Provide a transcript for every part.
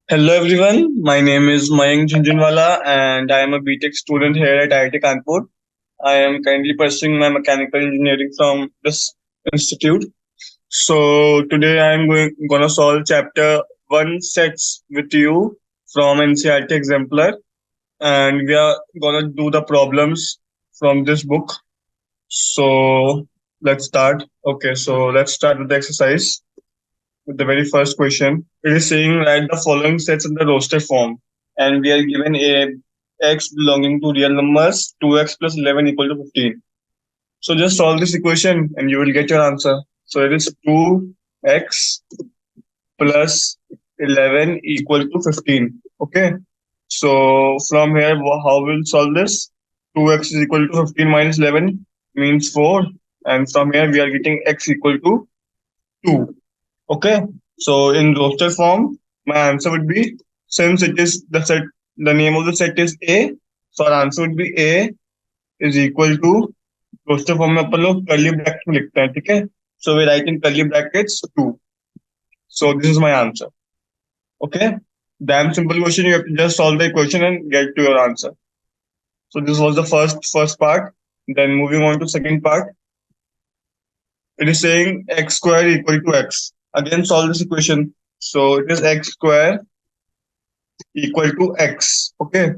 Hello everyone, my name is Mayank Jhunjhunwala and I am a BTech student here at IIT Kanpur. I am currently pursuing my mechanical engineering from this institute. So today I am gonna solve chapter 1 sets with you from NCERT Exemplar, and we are gonna do the problems from this book. So let's start. Okay, so let's start with the exercise with the very first question. It is saying write the following sets in the roster form, and we are given a x belonging to real numbers 2x plus 11 equal to 15. So just solve this equation and you will get your answer. So it is 2x plus 11 equal to 15. Okay. So from here, how we'll solve this? 2x is equal to 15 minus 11 means 4. And from here, we are getting x equal to 2. Okay, so in roster form, my answer would be, since it is the set, the name of the set is A, so our answer would be A is equal to roster form में अपन लोग curly bracket में लिखते हैं, ठीक है? So we write in curly brackets 2. So this is my answer. Okay, damn simple question. You have to just solve the equation and get to your answer. So this was the first part. Then moving on to second part, it is saying x square equal to x. Again, solve this equation. So it is x square equal to x. Okay.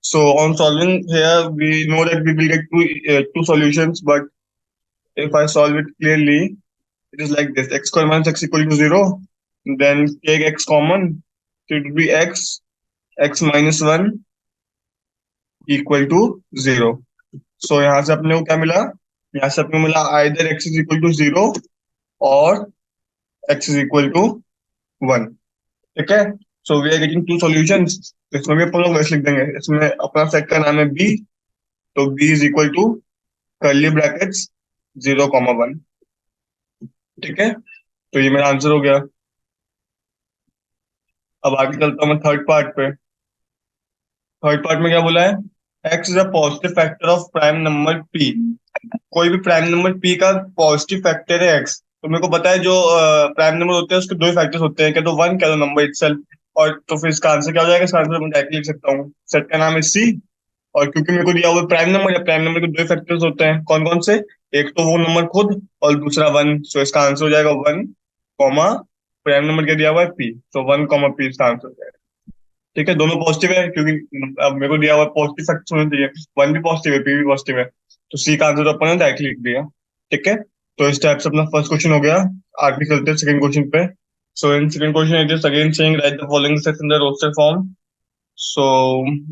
So on solving here, we know that we will get two solutions, but if I solve it clearly, it is like this: x square minus x equal to 0. Then take x common, so it will be x minus 1 equal to 0. So यहाँ से अपने को क्या मिला? यहाँ से अपने को मिला either x is equal to 0 और x is equal to 1. ठीक है? So we are getting two solutions. इसमें भी अपन लोग वैसे लिख देंगे. इसमें अपना सेट का नाम है b, तो b is equal to curly brackets 0, 1. ठीक है, तो ये मेरा आंसर हो गया. अब आगे चलता हूँ मैं थर्ड पार्ट पे. थर्ड पार्ट में क्या बोला है? x is a positive factor of prime number p. कोई भी प्राइम नंबर p का पॉजिटिव फैक्टर है x. तो मेरे को पता है जो प्राइम नंबर होते हैं उसके दो फैक्टर्स होते हैं, क्या तो वन क्या तो नंबर इटसेल्फ. और तो फिर इसका आंसर क्या हो जाएगा? इसका आंसर मैं डायरेक्टली लिख सकता हूँ, सेट का नाम है c. और क्योंकि मेरे को दिया हुआ प्राइम नंबर या प्राइम नंबर के दो फैक्टर्स होते हैं, कौन कौन से? एक तो वो नंबर खुद और दूसरा वन. सो इसका आंसर हो जाएगा 1, प्राइम नंबर क्या दिया हुआ है p, तो 1, p इसका आंसर हो जाएगा. ठीक है, दोनों पॉजिटिव है क्योंकि अब मेरे को दिया हुआ पॉजिटिव फैक्टर होने चाहिए. वन भी पॉजिटिव है, p भी पॉजिटिव है, तो c का आंसर तो अपन ने डायरेक्टली लिख दिया. ठीक है, तो इस टाइप से अपना फर्स्ट क्वेश्चन हो गया. आगे चलते हैं सेकंड क्वेश्चन पे. So in second question it is again saying write the following sets in the roster form. So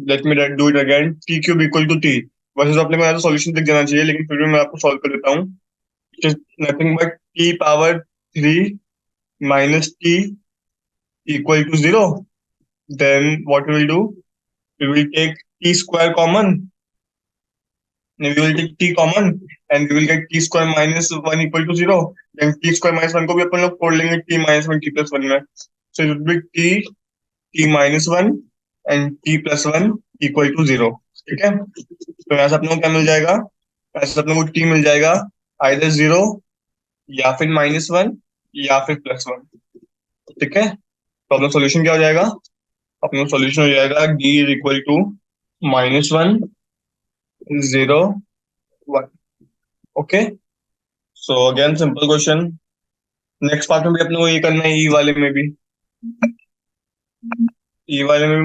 let me do it again. t cube equal to t. वैसे तो अपने को यहाँ तो सॉल्यूशन दिख जाना चाहिए, लेकिन फिर भी मैं आपको सॉल्व कर देता हूँ. It is nothing but t power 3 minus t equal to 0. Then what we will do? We will take t square common. We will take t common and we will get t square minus 1 equal to 0. Then t square minus 1 को भी अपन लोग तोड़ लेंगे t minus 1 t plus 1 में. So it will be t minus 1 and t plus 1 equal to 0. ठीक है, तो यहाँ से अपने को क्या मिल जाएगा? यहाँ से अपने को t मिल जाएगा either 0 या फिर -1 या फिर +1. ठीक है, तो अपना सॉल्यूशन क्या हो जाएगा? अपना सॉल्यूशन हो जाएगा d is equal to -1, 0, 1. Okay, so again simple question. Next part में भी अपने को ये करना है. ई वाले में भी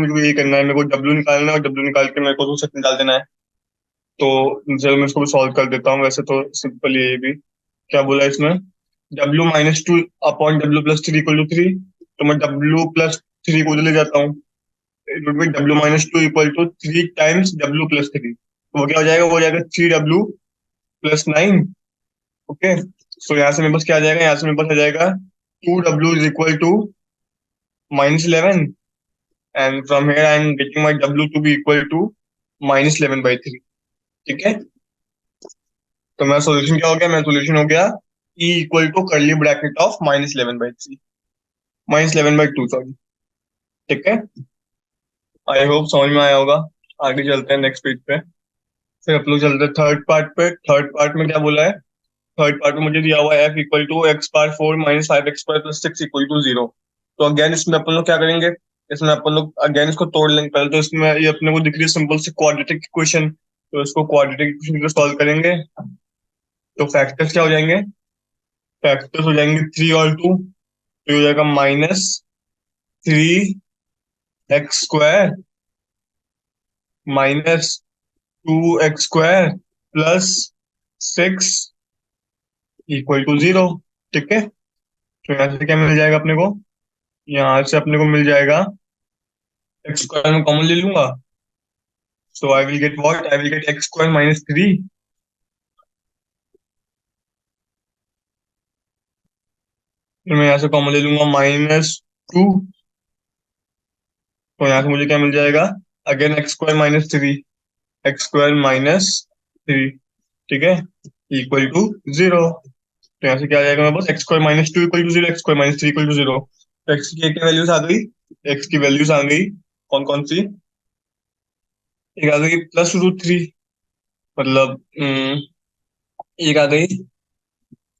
मुझे ये करना है. मेरे को डब्ल्यू निकालना है और डब्ल्यू निकाल के मेरे को तो सेट निकाल देना है. तो चलो मैं इसको भी सॉल्व कर देता हूँ. वैसे तो सिंपल ये भी क्या बोला इसमें, डब्ल्यू माइनस 2 अपॉन डब्ल्यू प्लस 3 इक्वल टू 3. तो मैं डब्ल्यू प्लस 3 को ले जाता हूँ. इट वुड बी डब्ल्यू माइनस 2 इक्वल टू 3 टाइम्स डब्ल्यू प्लस 3. तो वो क्या हो जाएगा? वो हो जाएगा 3w प्लस 9. ओके, सो यहाँ से मेरे पास क्या आ जाएगा? यहाँ से मेरे पास आ जाएगा 2w is equal to -11. And from here I am getting my w to be equal to -11/3. ठीक है, तो मेरा सोल्यूशन क्या हो गया? मेरा सोल्यूशन हो गया e equal to curly bracket of -11/3, -11/2 sorry. ठीक है, आई होप समझ में आया होगा. आगे चलते हैं नेक्स्ट पेज पे. फिर आप लोग चलते हैं थर्ड पार्ट पे. थर्ड पार्ट में क्या बोला है? थर्ड पार्ट में मुझे दिया हुआ है f equal to x power 4 minus 5x square plus 6 equal to 0. तो अगेन इसमें अपन लोग क्या करेंगे? इसमें अपन लोग अगेन इसको तोड़ लेंगे। पहले तो इसमें ये अपने को दिख रही है सिंपल सी क्वाड्रेटिक इक्वेशन, तो इसको क्वाड्रेटिक इक्वेशन को सॉल्व करेंगे। तो फैक्टर्स क्या हो जाएंगे? फैक्टर्स हो जाएंगे 3 और 2, तो हो जाएगा -3x² -2x² +6 = 0। ठीक है, तो यहाँ से क्या मिल जाएगा अपने को? यहाँ से अपने को मिल जाएगा, x² में कॉमन ले लूंगा, so I will get what? I will get x² -3। फिर मैं यहाँ से कॉमन ले लूंगा -2, तो यहाँ से मुझे क्या मिल जाएगा? अगेन x² -3, ठीक है, =0। तो यहाँ से क्या आ जाएगा मेरे पास? x² -2 = 0, x² -3 = 0। तो x की क्या वैल्यूज आ गई? x की वैल्यूज आ गई कौन कौन सी? एक आ गई +√3, मतलब एक आ गई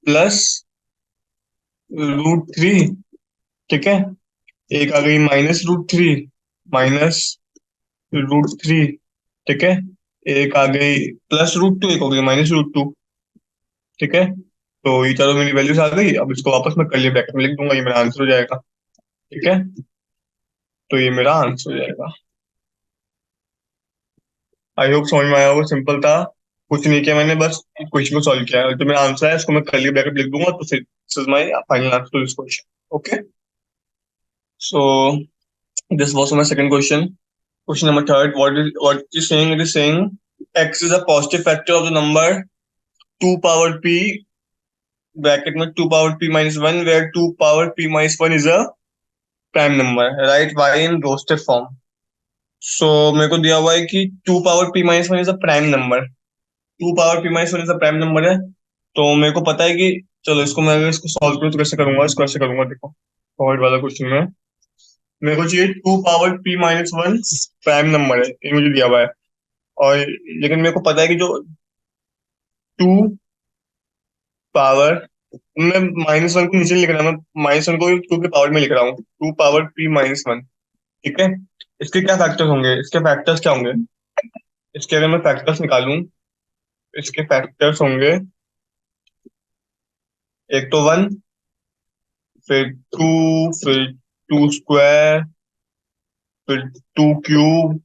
+√3, ठीक है। एक आ गई -√3, -√3, ठीक है। एक आ गई +√2, एक हो गई -√2, ठीक है। तो ये चारों मेरी वैल्यूज आ गई। अब इसको वापस मैं कर्ली ब्रैकेट में लिख दूंगा, ये मेरा आंसर हो जाएगा। ठीक है, तो ये मेरा आंसर हो जाएगा। आई होप समझ में आया होगा, सिंपल था, कुछ नहीं किया मैंने, बस क्वेश्चन को सॉल्व किया है। जो मेरा आंसर है इसको मैं कर्ली ब्रैकेट लिख दूंगा, तो फिर this is my final answer to this question. Okay, so this was my second question. Question number third, what it is saying? It is saying x is a positive factor of the number 2 power p bracket में 2 power p minus 1, where 2 power p minus 1 is a prime number. Write y in roasted form. So मेरे को दिया हुआ है कि 2 power p minus 1 is a prime number. 2 power p minus 1 is a prime number है, तो मेरे को पता है कि, चलो इसको मैं अगर इसको सॉल्व करूँ तो कैसे करूंगा? इसको ऐसे करूंगा, देखो फॉरवर्ड वाला क्वेश्चन में मेरे को चाहिए 2 power p minus 1 prime number है, ये मुझे दिया हुआ है। और लेकिन मेरे को पता है कि जो 2 पावर, मैं -1 को नीचे लिख रहा हूँ, मैं -1 को 2 के पावर में लिख रहा हूँ, 2 पावर p-1, ठीक है। इसके क्या फैक्टर्स होंगे? इसके फैक्टर्स क्या होंगे? इसके अगर मैं फैक्टर्स निकालूं, इसके फैक्टर्स होंगे, एक तो 1, फिर 2, फिर 2², फिर 2³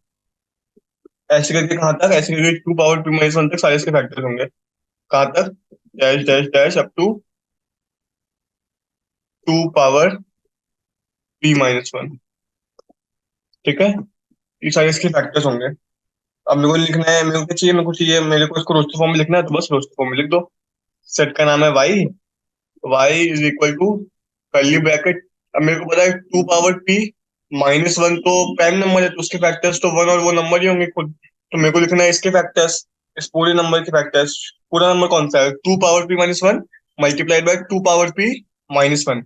ऐसे करके कहाँ तक? ऐसे करके 2 पावर p-1 तक सारे इसके फैक्टर्स होंगे। कहाँ तक? Dash dash dash up to 2 power p-1, ठीक है। ये सारे इसके फैक्टर्स होंगे। अब मेरे को लिखना है, मेरे को इसको रोस्टर फॉर्म में लिखना है, तो बस रोस्टर फॉर्म में लिख दो। सेट का नाम है Y, Y is equal to curly bracket. अब मेरे को पता है 2 पावर p-1 तो प्राइम नंबर है, तो उसके फैक्टर्स तो 1 और वो नंबर ही होंगे खुद। तो मेरे को लिखना है इसके फैक्टर्स, इस पूरे नंबर के फैक्टर्स। पूरा नंबर कौन सा है? 2 power p-1 multiplied by 2 power p-1।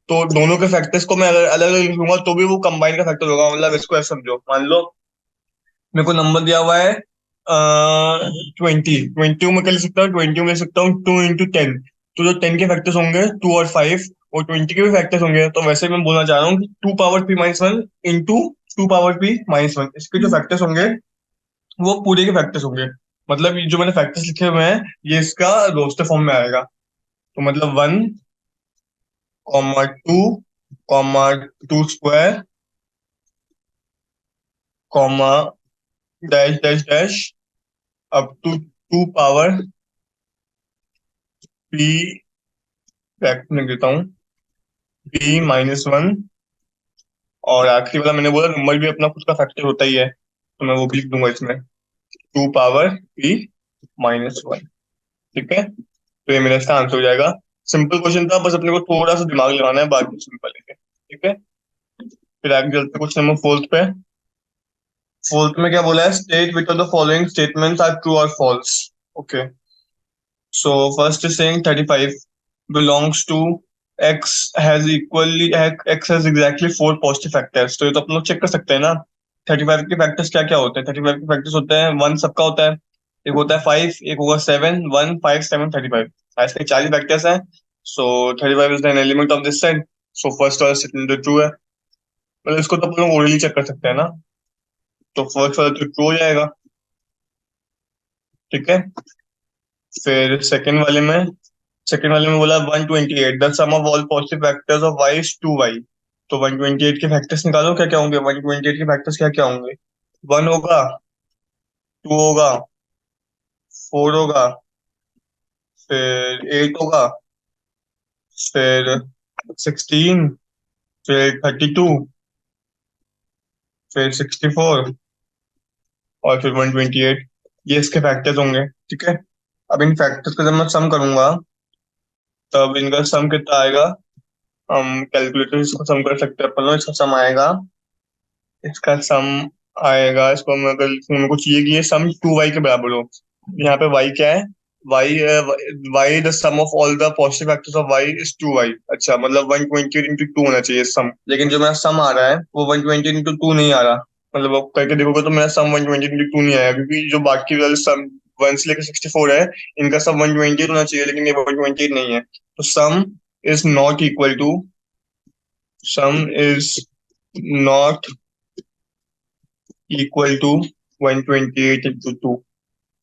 तो दोनों के फैक्टर्स को मैं अगर अलग अलग लिखूंगा तो भी वो कंबाइन का फैक्टर होगा। मतलब इसको ऐसे समझो, मान लो मेरे को नंबर दिया हुआ है 20 में कर सकता हूँ, 20 में ले सकता हूँ 2 × 10। तो जो 10 के फैक्टर्स होंगे 2 और 5, और 20 के भी फैक्टर्स होंगे। तो वैसे मैं बोलना चाह रहा हूँ कि 2 power p-1 into 2 power p-1, इसके जो फैक्टर्स होंगे वो पूरे के फैक्टर्स होंगे। मतलब ये जो मैंने फैक्टर्स लिखे हुए हैं ये इसका रोस्टर फॉर्म में आएगा। तो मतलब 1, 2, 2², comma dash dash dash up to 2 power p, factor लिख देता हूँ, p-1। और आखिरी वाला मैंने बोला नंबर भी अपना खुद का फैक्टर होता ही है, तो मैं वो भी लिख दूंगा इसमें, 2 पावर p-1, ठीक है। तो ये मेरा इसका आंसर हो जाएगा। सिंपल क्वेश्चन था, बस अपने को थोड़ा सा दिमाग लगाना है, बाकी सिंपल है, ठीक है। फिर आगे चलते क्वेश्चन नंबर फोर्थ पे। फोर्थ में क्या बोला है? State which of the following statements are true और false. Okay, so first is saying 35 belongs to x x has exactly 4 positive factors. तो ये तो अपन लोग चेक कर सकते हैं ना। 35 के फैक्टर्स क्या क्या होते हैं? 35 के फैक्टर्स होते हैं, 1 सबका होता है, एक होता है 5, एक होगा 7, 1 5 7 35, ऐसे 40 फैक्टर्स हैं। सो 35 is an element of this set, so first वाला स्टेटमेंट ट्रू है। मतलब इसको तो अपन लोग ओरली चेक कर सकते हैं ना। तो फर्स्ट वाला तो ट्रू हो जाएगा। ठीक है। फिर सेकंड वाले में बोला 128 the sum of all positive factors of y is 2y। तो 128 के फैक्टर्स निकालो, क्या क्या होंगे 128 के फैक्टर्स क्या क्या होंगे। 1 होगा, 2 होगा, 4 होगा, फिर 8 होगा, फिर 16, फिर 32, फिर 64 और फिर 128। ये इसके फैक्टर्स होंगे। ठीक है। अब इन फैक्टर्स का जब मैं सम करूंगा तब इनका सम कितना आएगा। हम कैलकुलेटर इसको सम कर सकते हैं अपन लोग। इसका सम आएगा इसको मैं अगर मेरे को चाहिए कि ये सम 2y के बराबर हो। यहाँ पे y क्या है। y the sum of all the positive factors of y is 2y। अच्छा, मतलब 128 into 2 होना चाहिए सम, लेकिन जो मेरा सम आ रहा है वो 120 into 2 नहीं आ रहा। मतलब अब करके देखोगे तो मेरा सम 120 into 2 नहीं आया, क्योंकि जो बाकी वाले सम 1 से लेकर 64 है, इनका सब 128 होना चाहिए, लेकिन ये 128 नहीं है। तो is not equal to sum is not equal to 128 into 2।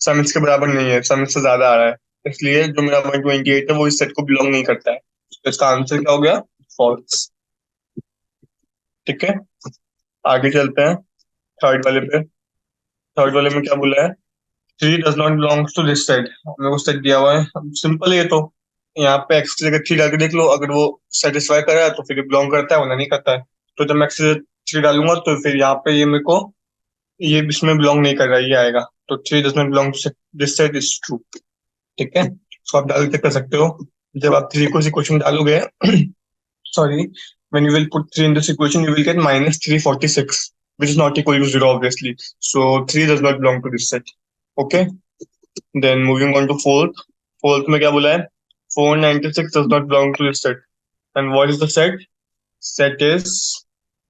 Sum इसके बराबर नहीं है, सम इससे ज्यादा आ रहा है। इसलिए जो मेरा 128 है वो इस सेट को बिलोंग नहीं करता है। तो इसका आंसर क्या हो गया, फॉल्स। ठीक है। आगे चलते हैं थर्ड वाले पे। थर्ड वाले में क्या बोला है, three does not belongs to this set. मेरे को सेट दिया हुआ है, सिंपल है ये तो। यहाँ पे एक्स की जगह थ्री डाल के देख लो, अगर वो सेटिस्फाई कर रहा है तो फिर बिलोंग करता है, वरना नहीं करता है। तो जब मैं एक्स की जगह थ्री डालूंगा तो फिर यहाँ पे ये मेरे को ये इसमें बिलोंग नहीं कर रहा है, ये आएगा। तो three does not belong to this set is true. ठीक है। तो आप डाल के कर सकते हो। जब आप थ्री को इस इक्वेशन में डालोगे, sorry, when you will put 3 in this equation you will get minus 346, which is not equal to 0 obviously. So 3 does not belong to this set. Okay. Then moving on to fourth में क्या बोला है, 496 does not belong to this set. And what is the set? Set is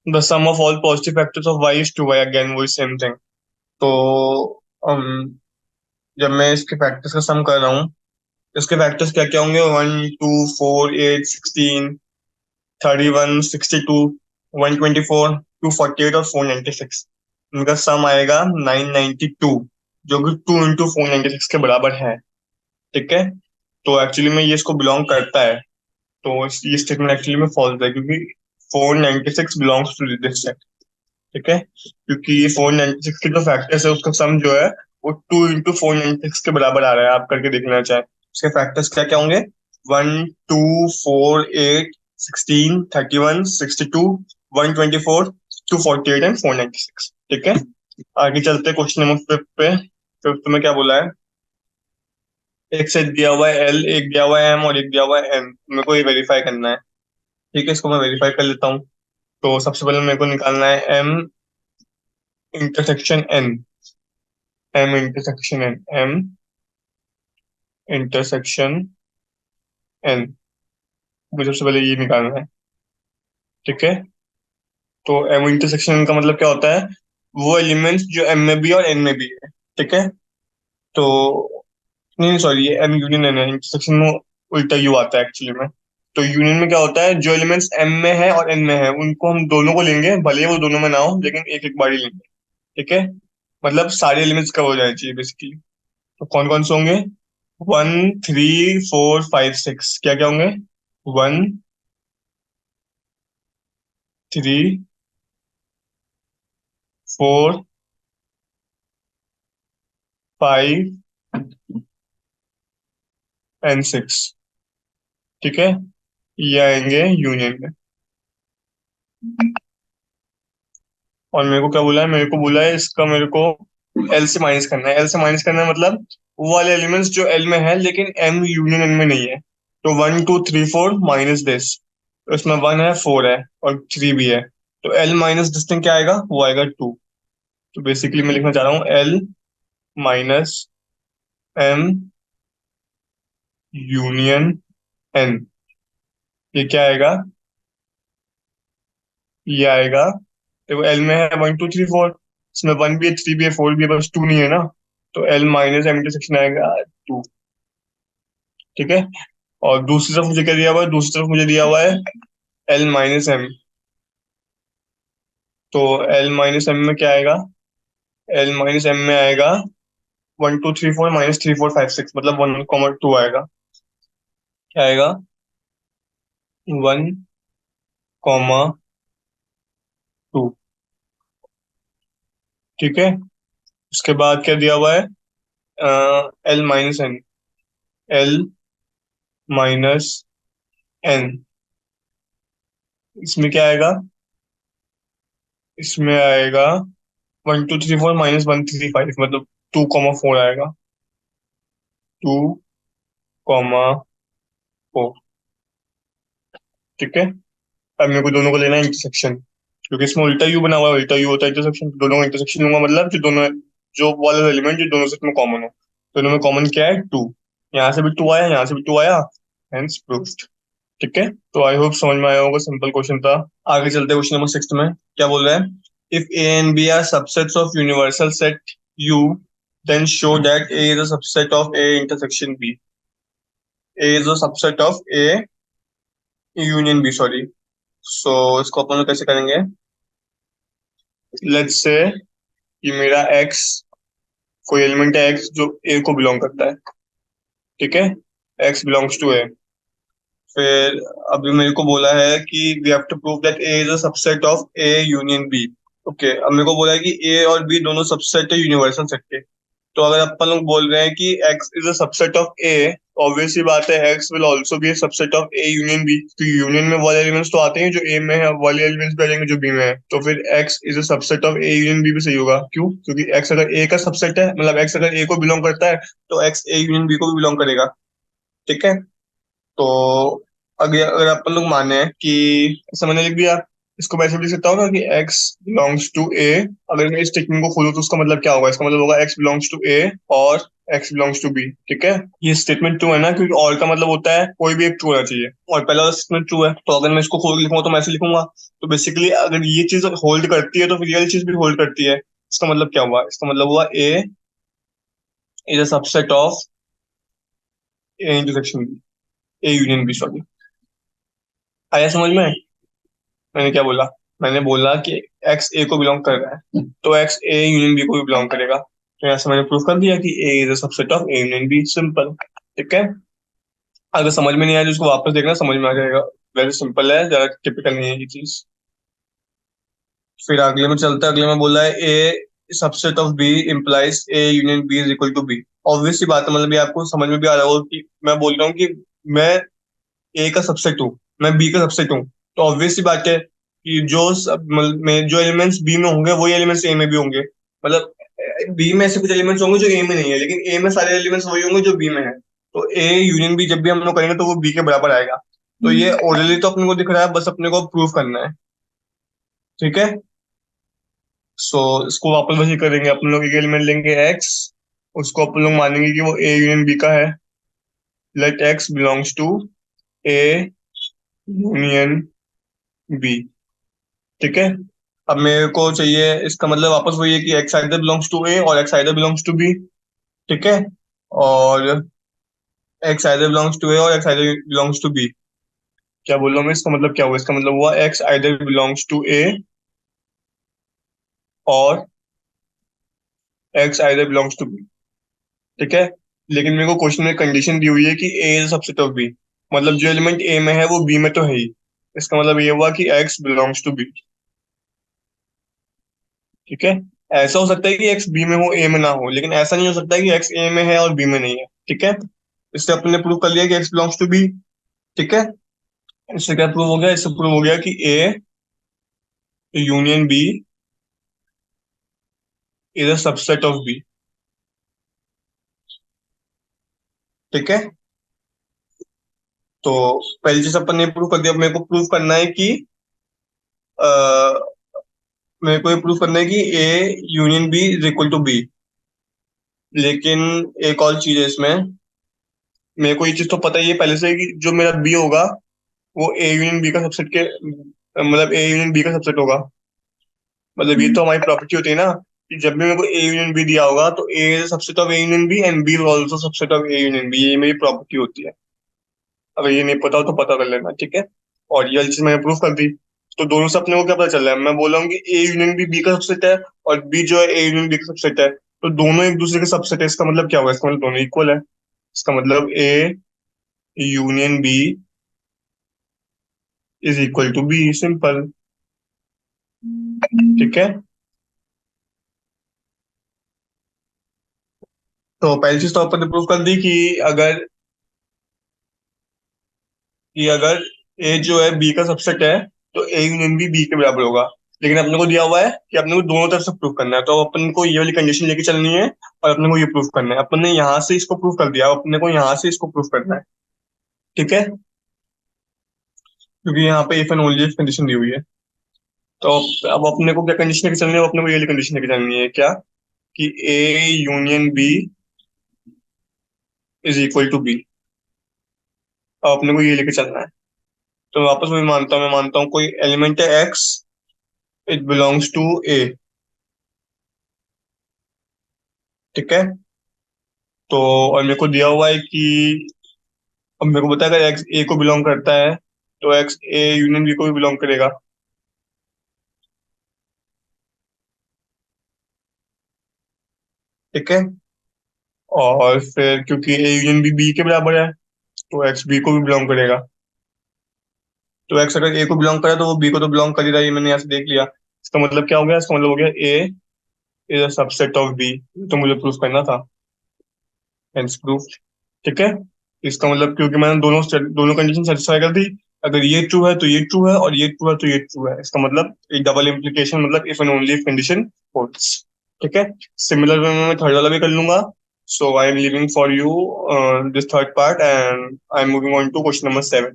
the sum of all positive factors of y is 2y, again वही same thing. तो जब मैं इसके factors का सम कर रहा हूँ, इसके फैक्टर्स क्या क्या होंगे, 1 2 4 8 16 31 62 124 248 और 496। इनका सम आएगा 992, जो कि 2 into 496 के बराबर है। ठीक है। तो एक्चुअली में ये इसको बिलोंग करता है। तो ये स्टेटमेंट एक्चुअली में फॉल्स है, क्योंकि 496 बिलोंग्स टू दिस सेट। ठीक है। क्योंकि ये 496 के जो फैक्टर्स है उसका सम जो है वो 2 into 496 के बराबर आ रहा है। आप करके देखना चाहें उसके फैक्टर्स क्या क्या होंगे, 1 2 4 8 16 31 62 124 248 एंड 496। ठीक है। आगे चलते हैं क्वेश्चन नंबर फिफ्थ पे। फिफ्थ में क्या बोला है, एक सेट दिया हुआ है एल, एक दिया हुआ है एम और एक दिया हुआ है एन। मेरे को ये वेरीफाई करना है। ठीक है, इसको मैं वेरीफाई कर लेता हूँ। तो सबसे पहले मेरे को निकालना है M intersection N. M intersection N, मुझे सबसे पहले ये निकालना है। ठीक है। तो एम इंटरसेक्शन का मतलब क्या होता है, वो एलिमेंट्स जो एम में भी और एन में भी है। ठीक है। तो नहीं, सॉरी, ये एम यूनियन एन है, इंटरसेक्शन में उल्टा यू आता है एक्चुअली में। तो यूनियन में क्या होता है, जो एलिमेंट्स एम में है और एन में है उनको हम दोनों को लेंगे, भले ही वो दोनों में ना हो, लेकिन एक एक बार ही लेंगे। ठीक है। मतलब सारे एलिमेंट्स कवर हो जाने चाहिए बेसिकली। तो कौन कौन से होंगे, 1 3 4 5 6, क्या क्या होंगे, 1 3 4 5 एंड 6। ठीक है। ये आएंगे यूनियन में। और मेरे को क्या बोला है, मेरे को बोला है इसका मेरे को एल से माइनस करना है। एल से माइनस करना है मतलब वो वाले एलिमेंट्स जो एल में है लेकिन एम यूनियन एन में नहीं है। तो 1 2 3 4 माइनस दिस, तो इसमें 1 है 4 है और 3 भी है। तो एल माइनस दिस थिंग क्या आएगा, वो आएगा 2। तो बेसिकली मैं लिखना चाह रहा हूँ L minus M union N. ये क्या आएगा, ये आएगा, देखो एल में है 1 2 3 4, इसमें 1 भी है 3 भी है 4 भी है, बस 2 नहीं है ना। तो एल माइनस एम इंटरसेक्शन आएगा 2। ठीक है। और दूसरी तरफ मुझे क्या दिया हुआ है, दूसरी तरफ मुझे दिया हुआ है एल माइनस एम। तो एल माइनस एम में क्या आएगा? एल माइनस एम में आएगा 1 2 3 4 -3 4 5 6, मतलब 1 2 आएगा। क्या आएगा? 1 2। ठीक है। उसके बाद क्या दिया हुआ है? L minus N. L minus N, इसमें क्या आएगा? इसमें आएगा 1 2 3 4 -1 3 5, मतलब 2 4 आएगा। 2 4। ठीक है। अब मेरे को दोनों को लेना है इंटरसेक्शन, क्योंकि इसमें उल्टा यू बना हुआ है, उल्टा यू होता है इंटरसेक्शन। दोनों का इंटरसेक्शन लूंगा, मतलब जो वाला एलिमेंट जो दोनों सेट में कॉमन हो। दोनों में कॉमन क्या है? 2। यहाँ से भी 2 आया, यहाँ से भी 2 आया, हेंस प्रूव्ड। ठीक है। तो आई होप समझ में आया होगा, सिंपल क्वेश्चन था। आगे चलते हैं क्वेश्चन नंबर 6 में। क्या बोल रहा है? If A and B are subsets of universal set U, then show that A is a subset of A intersection B. A is a subset of A union B, sorry. So इसको अपन लोग कैसे करेंगे? Let's say कि मेरा x, कोई element है x जो ए को बिलोंग करता है। ठीक है। X belongs to A. फिर अभी मेरे को बोला है कि we have to prove that A is a subset of A union B. Okay, अब मेरे को बोला है कि ए और बी दोनों सबसेट है यूनिवर्सल सेट के। तो अगर अपन लोग बोल रहे हैं कि x is a subset of a, obviously बात है x will also be subset of a union b। तो यूनियन में वाले एलिमेंट्स तो आते हैं जो a में है, वाले एलिमेंट्स भी आ जाएंगे जो b में है। तो फिर x is a subset of a union b भी सही होगा। क्यों? क्योंकि x अगर a का सबसेट है, मतलब x अगर a को बिलोंग करता है, तो x a यूनियन b को भी बिलोंग करेगा। ठीक है। तो अगर अगर अपन लोग माने कि, ऐसा मैंने लिख दिया, इसको वैसे भी लिख सकता हूँ ना कि x बिलोंग्स टू a। अगर मैं इस स्टेटमेंट को खोलूँ तो उसका मतलब क्या होगा? इसका मतलब होगा x बिलोंग्स टू a और x बिलोंग्स टू b। ठीक है। ये स्टेटमेंट ट्रू है ना, क्योंकि और का मतलब होता है कोई भी एक ट्रू होना चाहिए, और पहला वाला स्टेटमेंट ट्रू है। तो अगर मैं इसको खोल के लिखूंगा तो मैं ऐसे लिखूंगा। तो बेसिकली अगर ये चीज होल्ड करती है तो फिर ये चीज भी होल्ड करती है। इसका मतलब क्या हुआ? इसका मतलब हुआ a is a subset of a intersection b, a union b, sorry. आया समझ में? मैंने क्या बोला? मैंने बोला कि एक्स ए को बिलोंग कर रहा है, तो एक्स ए यूनियन बी को भी बिलोंग करेगा। तो यहाँ से मैंने प्रूव कर दिया कि A is a subset of A union B, simple. ठीक है। अगर समझ में नहीं आया तो उसको वापस देखना, समझ में आ जाएगा। वेरी सिंपल है, ज्यादा टिपिकल नहीं है ये चीज। फिर अगले में चलता है। अगले में बोला है A subset of B implies A union B is equal to B. Obvious सी बात है, मतलब ये आपको समझ में भी आ रहा होगा कि मैं बोल रहा हूँ कि मैं ए का सबसेट हूँ, मैं बी का सबसेट हूँ। तो ऑब्वियस सी बात है कि जो एलिमेंट्स बी में होंगे वही एलिमेंट्स ए में भी होंगे। मतलब बी में ऐसे कुछ एलिमेंट्स होंगे जो ए में नहीं है, लेकिन ए में सारे एलिमेंट्स वही होंगे जो बी में है। तो ए यूनियन बी जब भी हम लोग करेंगे तो वो बी के बराबर आएगा। तो ये ओरली तो अपने को दिख रहा है, बस अपने को प्रूव करना है। ठीक है। सो इसको वापस वही करेंगे, अपन लोग एक एलिमेंट लेंगे एक्स, उसको अपन लोग मानेंगे कि वो ए यूनियन बी का है। Let x belongs to A union B. ठीक है। अब मेरे को चाहिए, इसका मतलब वापस वही है कि x either belongs to A और x either belongs to B. ठीक है। और x either belongs to A और x either belongs to B. क्या बोल रहा हूँ मैं? इसका मतलब क्या हुआ? इसका मतलब हुआ x either belongs to A और x either belongs to B. ठीक है। लेकिन मेरे को क्वेश्चन में कंडीशन दी हुई है कि A is subset of B, मतलब जो एलिमेंट ए में है वो बी में तो है ही। इसका मतलब ये हुआ कि एक्स बिलोंग्स टू बी। ठीक है। ऐसा हो सकता है कि एक्स बी में हो ए में ना हो, लेकिन ऐसा नहीं हो सकता है कि एक्स ए में है और बी में नहीं है। ठीक है। इससे अपन ने प्रूव कर लिया कि एक्स बिलोंग्स टू बी। ठीक है। इससे क्या प्रूव हो गया? इससे प्रूव हो गया कि A union B is a subset of B. ठीक है। तो पहली चीज अपन ने प्रूव कर दिया। अब मेरे को प्रूव करना है कि अ, मेरे को ये प्रूव करना है कि A union B is equal to B. लेकिन एक और चीज है इसमें। मेरे को ये चीज तो पता ही है पहले से कि जो मेरा बी होगा वो ए यूनियन बी का सबसेट के, मतलब ए यूनियन बी का सबसेट होगा। मतलब ये तो हमारी प्रॉपर्टी होती है ना कि जब भी मेरे को ए यूनियन बी दिया होगा तो A is subset of A union B and B is also subset of A union B. ये मेरी प्रॉपर्टी होती है। अगर ये नहीं पता हो तो पता कर लेना। ठीक है। और ये वाली चीज मैंने प्रूव कर दी। तो दोनों से अपने को क्या पता चल रहा है, मैं बोल रहा हूँ कि ए यूनियन बी बी का सबसेट है, और बी जो है ए यूनियन बी का सबसेट है, तो दोनों एक दूसरे के सबसेट है। इसका मतलब क्या होगा, इसका मतलब दोनों इक्वल है। इसका मतलब A union B is equal to B, simple. ठीक है। तो पहली चीज तो अपन ने प्रूव कर दी अगर कि अगर ए जो है बी का सबसेट है, तो ए यूनियन बी बी के बराबर होगा। लेकिन अपने को दिया हुआ है कि अपने को दोनों तरफ से प्रूव करना है, तो अपन को ये वाली कंडीशन लेके चलनी है, और अपने को ये प्रूव करना है। अपन ने यहाँ से इसको प्रूव कर दिया, अब अपने को यहाँ से इसको प्रूव करना है। ठीक है, क्योंकि यहाँ पे if and only if condition दी हुई है। तो अब अपने को क्या कंडीशन लेके चलनी है, अब अपने को ये वाली कंडीशन लेके चलनी है क्या, कि A union B is equal to B. अब अपने को ये लेके चलना है। तो वापस मैं मानता हूँ कोई एलिमेंट है एक्स, इट बिलोंग्स टू ए। ठीक है। तो और मेरे को दिया हुआ है कि अब मेरे को पता है अगर एक्स ए को बिलोंग करता है, तो एक्स ए यूनियन बी को भी बिलोंग करेगा। ठीक है। और फिर क्योंकि ए यूनियन बी बी के बराबर है, तो एक्स बी को भी बिलोंग करेगा। तो एक्स अगर ए को बिलोंग करे तो वो बी को तो बिलोंग कर ही रहा है, ये मैंने यहाँ से देख लिया। इसका मतलब क्या हो गया, इसका मतलब हो गया A is a subset of B. तो मुझे प्रूफ करना था, हेंस प्रूफ। ठीक है। इसका मतलब क्योंकि मैंने दोनों कंडीशन सेटिस्फाई कर दी, अगर ये ट्रू है तो ये ट्रू है, और ये ट्रू है तो ये ट्रू है। इसका मतलब एक डबल इम्प्लीकेशन, मतलब if and only if condition holds. ठीक है। सिमिलर वे में मैं थर्ड वाला भी कर लूंगा। So I am living for you this third part, and I am moving on to question number 7।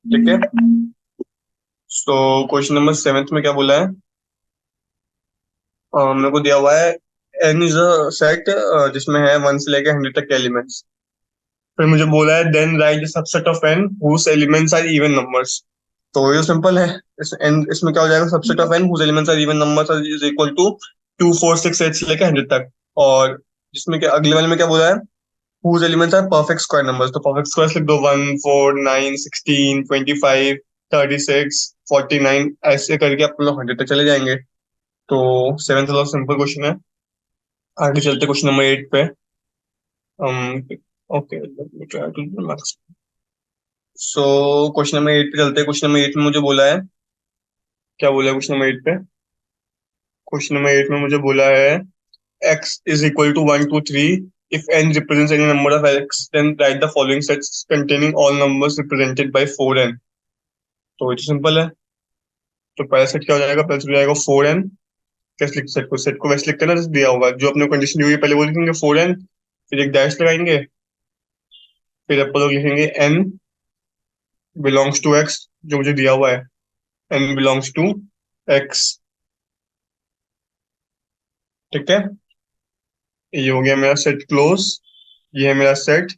ठीक है। सो क्वेश्चन नंबर 7 में क्या बोला है, मेरे को दिया हुआ है एन इज अ सेट जिसमें है 1 से लेके 100 तक के एलिमेंट्स। फिर मुझे बोला है then write the subset of N whose elements are even numbers. तो ये सिंपल है। इसमें क्या हो जाएगा, subset of N whose elements are even numbers is equal to 2 4 6 8 से लेकर 100 तक। और जिसमें क्या अगले वाले में क्या बोला है, whose elements are perfect square numbers. तो परफेक्ट स्क्वायर लिख दो, 1 4 9 16 25 36 49, ऐसे करके अपन लोग 100 तक चले जाएंगे। तो सेवेंथ वाला सिंपल क्वेश्चन है। आगे चलते क्वेश्चन नंबर 8 पे। ओके, सो क्वेश्चन नंबर 8 पे चलते हैं। क्वेश्चन नंबर 8 में मुझे बोला है, क्या बोला है क्वेश्चन नंबर 8 पे, क्वेश्चन नंबर 8 में मुझे बोला है x is equal to 1 2 3 if n represents any number of x, then write the following sets containing all numbers represented by 4n। तो ये तो सिंपल है। तो पहला सेट क्या हो जाएगा, पहला सेट हो जाएगा 4n। कैसे लिख सेट को वैसे लिखते हैं ना जैसे दिया होगा, जो अपने कंडीशन दी हुई है पहले वो लिखेंगे 4n, फिर एक डैश लगाएंगे, फिर अपन लोग लिखेंगे n बिलोंग्स टू x, जो मुझे दिया हुआ है n बिलोंग्स टू x। ठीक है। ये हो गया मेरा सेट क्लोज, ये है मेरा सेट,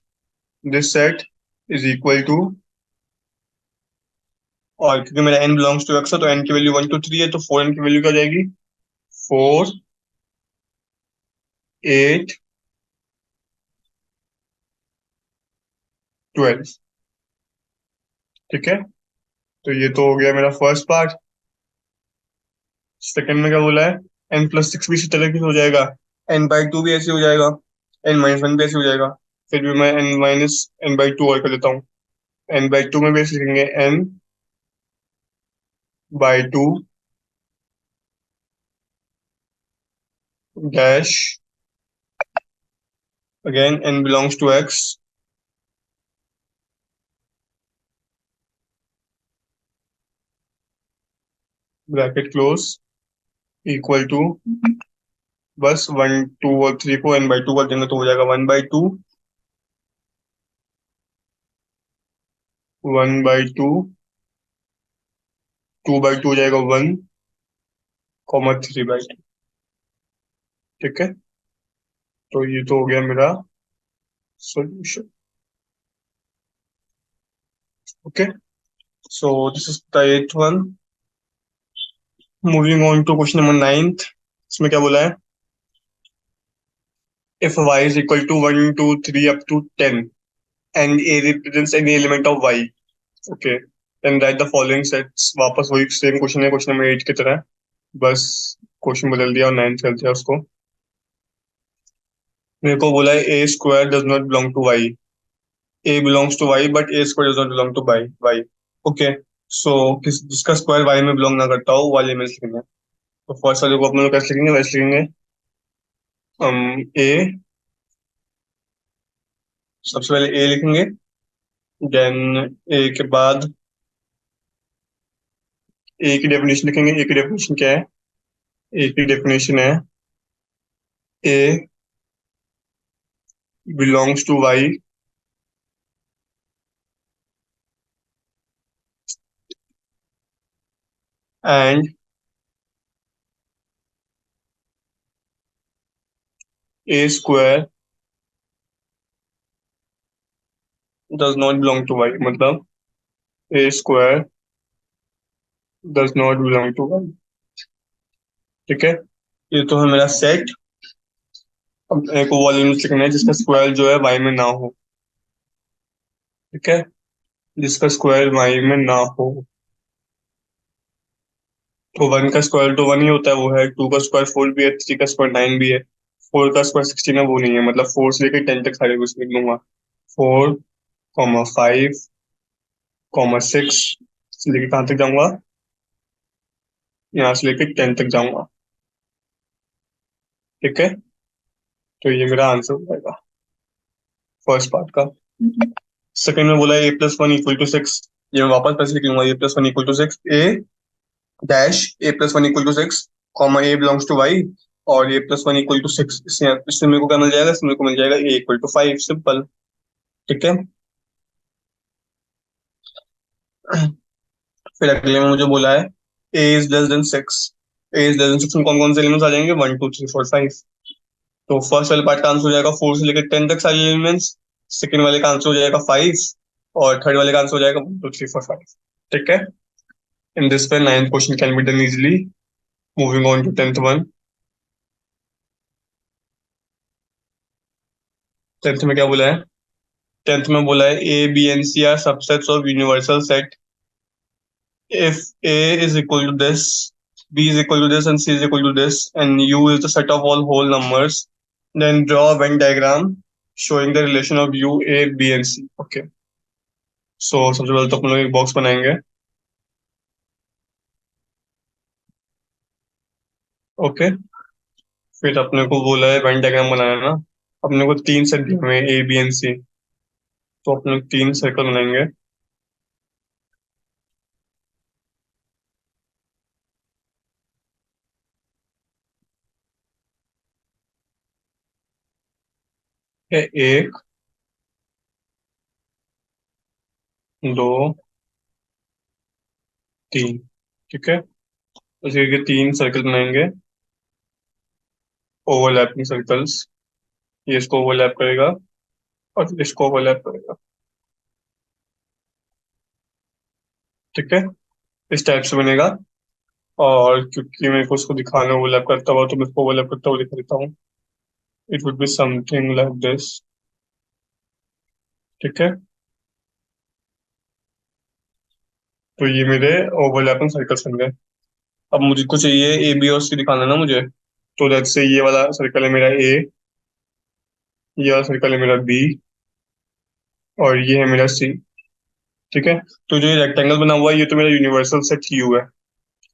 this set is equal to, और क्योंकि मेरा n बिलोंग्स टू x है तो n की वैल्यू 1 2 3 है, तो 4n की वैल्यू क्या हो जाएगी, 4 8 12। ठीक है। तो ये तो हो गया मेरा फर्स्ट पार्ट। सेकंड में क्या बोला है, n प्लस 6 भी इसी तरह की हो जाएगा, n बाई टू भी ऐसे हो जाएगा, n माइनस 1 भी ऐसे हो जाएगा। फिर भी मैं n minus n by to और कर लेता हूँ। n बाई टू में भी ऐसे लिखेंगे, n by two dash, again n belongs to x, bracket close, equal to, बस 1 2 और 3 को n बाई टू कर देंगे तो हो जाएगा 1/2, 1/2, 2/2 हो जाएगा 1, 3/2। ठीक है। तो ये तो हो गया मेरा solution. Okay, so this is the 8th one. Moving on to question number 9th। इसमें क्या बोला है, if y is equal to 1 2 3 up to 10 and a represents any element of y। Okay, then write the following sets. वापस वही same question है, question number 8 की तरह, बस क्वेश्चन बदल दिया और 9 कर दिया उसको। मेरे को बोला है A square does not belong to Y. A belongs to Y but A square does not belong to Y Y. Okay, so किस जिसका स्क्वायर वाई में बिलोंग ना करता हो वाले में लिखेंगे। तो फर्स्ट वाले को अपन लोग कैसे लिखेंगे, वैसे लिखेंगे। ए, सबसे पहले ए लिखेंगे, देन ए के बाद ए की डेफिनेशन लिखेंगे। ए की डेफिनेशन क्या है? ए की डेफिनेशन है A belongs to Y and A square does not belong to Y. मतलब A square does not belong to Y. ठीक है, ये तो है मेरा सेट। अब एक वॉल्यूम लिखना है जिसका स्क्वायर जो है वाई में ना हो। ठीक है, जिसका स्क्वायर वाई में ना हो। तो वन का स्क्वायर तो वन ही होता है, वो है। टू का स्क्वायर फोर भी है, थ्री का स्क्वायर नाइन भी है, फोर का स्क्वायर 16 है, वो नहीं है। मतलब फोर से लेकर 10 तक सारे कुछ लिख लूंगा। 4, 5, 6 से लेकर कहाँ तक जाऊंगा? यहाँ से लेकर 10 तक जाऊंगा। ठीक है, तो ये मेरा आंसर हो जाएगा फर्स्ट पार्ट का। सेकंड में बोला A plus one equal to six. ये मैं वापस पैसे लिख लूंगा। A plus one equal to six, A dash A plus one equal to six, comma A belongs to Y, और A plus one equal to six. इससे मेरे को क्या मिल जाएगा? इससे मेरे को मिल जाएगा ए इक्वल टू 5। सिंपल। ठीक है, फिर अगले में मुझे बोला है A is less than six. A is less than six में कौन कौन से एलिमेंट्स आ जाएंगे? 1, 2, 3, 4, 5। तो फर्स्ट वाले पार्ट का आंसर हो जाएगा 4 से लेकर 10 तक सारे एलिमेंट्स। सेकंड वाले का आंसर हो जाएगा 5, और थर्ड वाले का आंसर हो जाएगा 1, 2, 3, 4, 5। ठीक है, in this way 9th question can be done easily. Moving on to 10th one. 10th में क्या बोला है? 10th में बोला है A B and C are subsets of universal set if A is equal to this, B is equal to this, and C is equal to this, and U is the set of all whole numbers, then draw a Venn diagram showing the relation of U, A, B, and C. Okay. So सबसे पहले तो अपन लोग एक box बनाएंगे। Okay, फिर अपने को बोला है वेन डायग्राम बनाना ना। अपने को तीन सेट दिए हुए हैं, ए बी एंड सी। तो अपने तीन सर्कल बनाएंगे। एक, दो, तीन। ठीक है, उसी के तीन सर्कल बनाएंगे, ओवरलैपिंग सर्कल्स। ये इसको ओवरलैप करेगा और इसको ओवरलैप करेगा। ठीक है, इस टाइप से बनेगा। और क्योंकि मेरे को उसको दिखाना ओवरलैप करता हुआ, तो मैं इसको ओवरलैप करता हुआ दिखा देता हूँ। It would be something like this. ठीक है, तो ये मेरे ओवरलैपिंग सर्कल्स बन गए। अब मुझको चाहिए ए बी और सी दिखाना ना मुझे। तो लेट्स से ये वाला सर्कल है मेरा ए, ये वाला सर्कल है मेरा बी, और ये है मेरा सी। ठीक है, तो जो ये रेक्टेंगल बना हुआ है, ये तो मेरा यूनिवर्सल सेट यू है।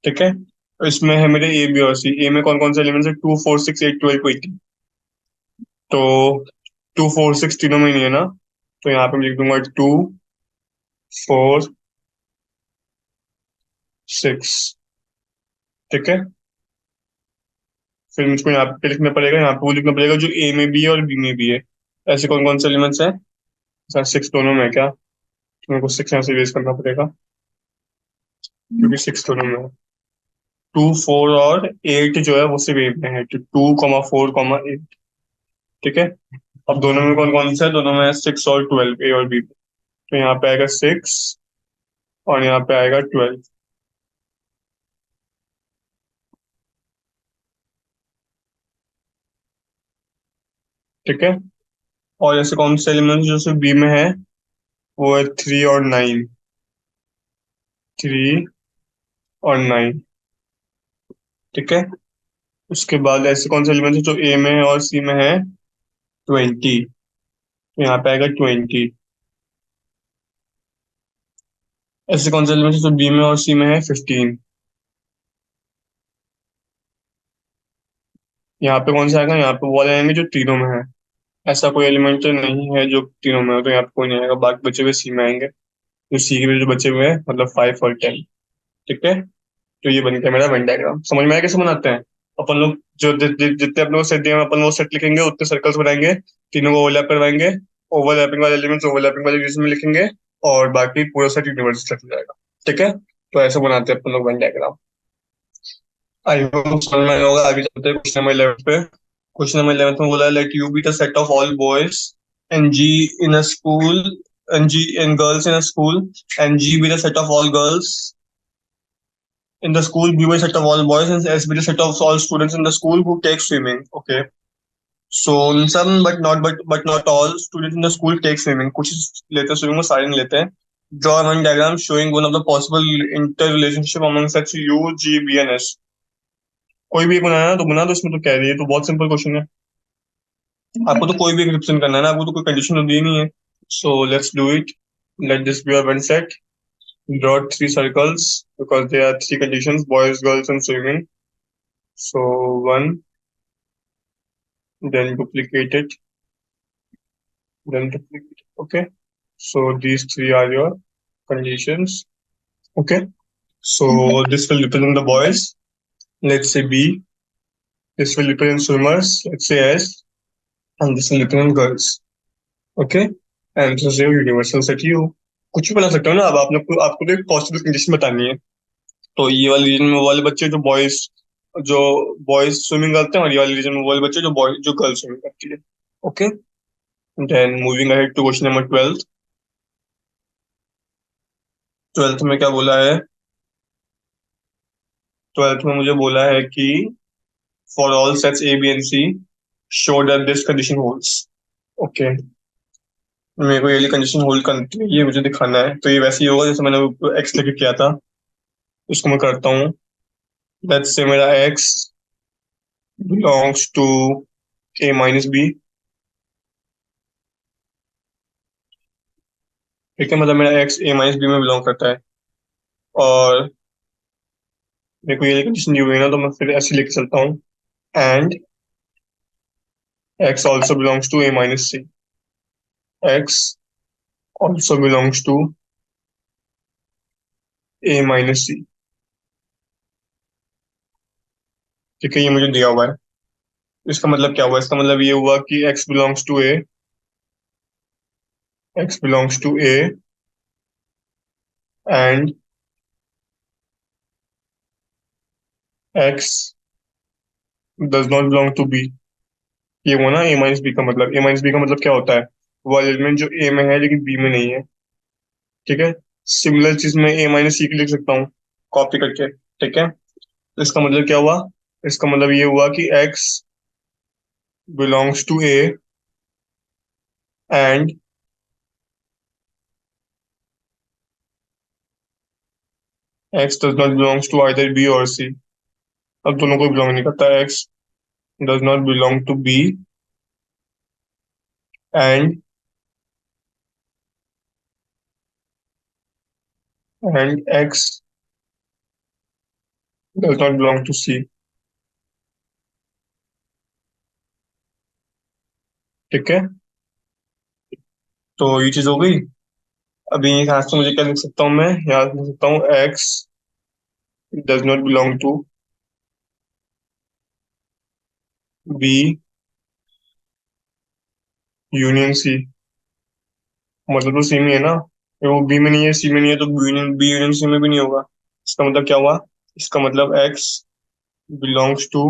ठीक है, तो इसमें है मेरे ए बी और सी। ए में कौन कौन से एलिमेंट्स है? 2, 4, 6, 8, 12, 18। तो 2, 4, 6 तीनों में नहीं है ना, तो यहाँ पे मैं लिख दूंगा 2, 4, 6। ठीक है, फिर मुझको यहाँ पे लिखना पड़ेगा, यहाँ पे वो लिखना पड़ेगा जो ए में भी है और बी में भी है। ऐसे कौन कौन से एलिमेंट्स हैं? सर 6 दोनों में है क्या? तो मेरे को 6 यहाँ से वेस्ट करना पड़ेगा, क्योंकि 6 दोनों में है। 2, 4 और 8 जो है वो सिर्फ ए में है, तो 2, 4, 8। ठीक है, अब दोनों में कौन कौन सा है? दोनों में 6 और 12, ए और बी। तो यहाँ पे आएगा 6 और यहाँ पे आएगा 12। ठीक है, और ऐसे कौन से एलिमेंट्स जो सिर्फ बी में है? वो है 3 और 9। 3 और 9। ठीक है। उसके बाद ऐसे कौन से एलिमेंट है जो ए में है और सी में है? 20। तो यहाँ पे आएगा 20। ऐसे कौन से एलिमेंट है जो बी में और सी में है? 15। यहाँ पे कौन सा आएगा? यहाँ पे वो वाले आएंगे जो तीनों में है। ऐसा कोई एलिमेंट नहीं है जो तीनों में हो, तो यहाँ पे कोई नहीं आएगा। बाकी बचे हुए सी में आएंगे। जो सी के जो बचे हुए हैं मतलब 5 और 10। ठीक है। तो ये बन गया मेरा वेन डायग्राम। समझ में आया कैसे बनाते हैं? अपन लोग जो जितने अपने को सेट दिए हैं, अपन वो सेट लिखेंगे, उतने सर्कल्स बनाएंगे, तीनों को ओवरलैप करवाएंगे, ओवरलैपिंग वाले एलिमेंट्स ओवरलैपिंग वाले रीजन में लिखेंगे, और बाकी पूरा सेट यूनिवर्सल सेट हो जाएगा। ठीक है। तो ऐसे बनाते हैं अपन लोग वेन डायग्राम। आई होप समझ में आया होगा। आगे चलते हैं क्वेश्चन नंबर 11 पे। क्वेश्चन नंबर 11 में बोला है let U be the set of all boys and G in a school and G in girls in a school, and G be the set of all girls in the school, B be the set of all boys, and S be the set of all students in the school who take swimming. Okay. So some but not all students in the school take swimming. कुछ लेते हैं swimming में, सारे नहीं लेते हैं. Draw one diagram showing one of the possible interrelationship among such U, G, B and S. कोई भी एक बनाना है तो बना दो, इसमें तो कह रही है, तो बहुत सिंपल क्वेश्चन है। आपको तो कोई भी रिप्रेजेंट करना है ना, आपको तो कोई कंडीशन तो दी नहीं है। So let's do it. Let this be one set. Draw three circles because there are three conditions: boys, girls, and swimming. So one, then duplicate it, then duplicate it. Okay. So these three are your conditions. Okay. So this will represent the boys. Let's say B. This will represent swimmers. Let's say S. And this will represent girls. Okay. And this is your universal set U. कुछ भी बना सकते हो ना। अब आपने आपको तो एक पॉसिबल कंडीशन बतानी है। तो ये वाले रीजन में वाले बच्चे जो बॉयज स्विमिंग करते हैं, और ये वाले रीजन में वाले बच्चे जो गर्ल्स स्विमिंग करती है। Okay. Then moving ahead to question number 12। 12th में क्या बोला है? 12th में मुझे बोला है कि for all sets A B and C show that this condition holds. Okay. मेरे को ये कंडीशन होल्ड करती है, ये मुझे दिखाना है। तो ये वैसे ही होगा जैसे मैंने एक्स लेके किया था। उसको मैं करता हूँ। लेट्स से मेरा x belongs to A minus B. ठीक है। मतलब मेरा एक्स ए माइनस बी में बिलोंग करता है। और मेरे को ये कंडीशन दी हुई है ना, तो मैं फिर ऐसे लेके चलता हूँ। And X also belongs to A minus C. X also belongs to A minus C. ठीक है। ये मुझे दिया हुआ है। इसका मतलब क्या हुआ? इसका मतलब ये हुआ कि x belongs to A and x does not belong to B. ये हुआ ना ए माइनस बी का मतलब। ए माइनस बी का मतलब क्या होता है? वो एलिमेंट जो ए में है लेकिन बी में नहीं है। ठीक है। सिमिलर चीज मैं ए माइनस सी की लिख सकता हूँ कॉपी करके। ठीक है। तो इसका मतलब क्या हुआ? इसका मतलब ये हुआ कि x belongs to A and x does not belongs to either B और सी। अब दोनों को बिलोंग नहीं करता। X does not belong to B and x does not belong to C. ठीक है। तो ये चीज हो गई। अभी यहाँ से मुझे क्या लिख सकता हूँ? मैं यहाँ से लिख सकता हूँ x does not belong to B union C. मतलब तो सेम ही है ना। वो बी में नहीं है, सी में नहीं है, तो बी यूनियन सी में भी नहीं होगा। इसका मतलब क्या हुआ? इसका मतलब x belongs to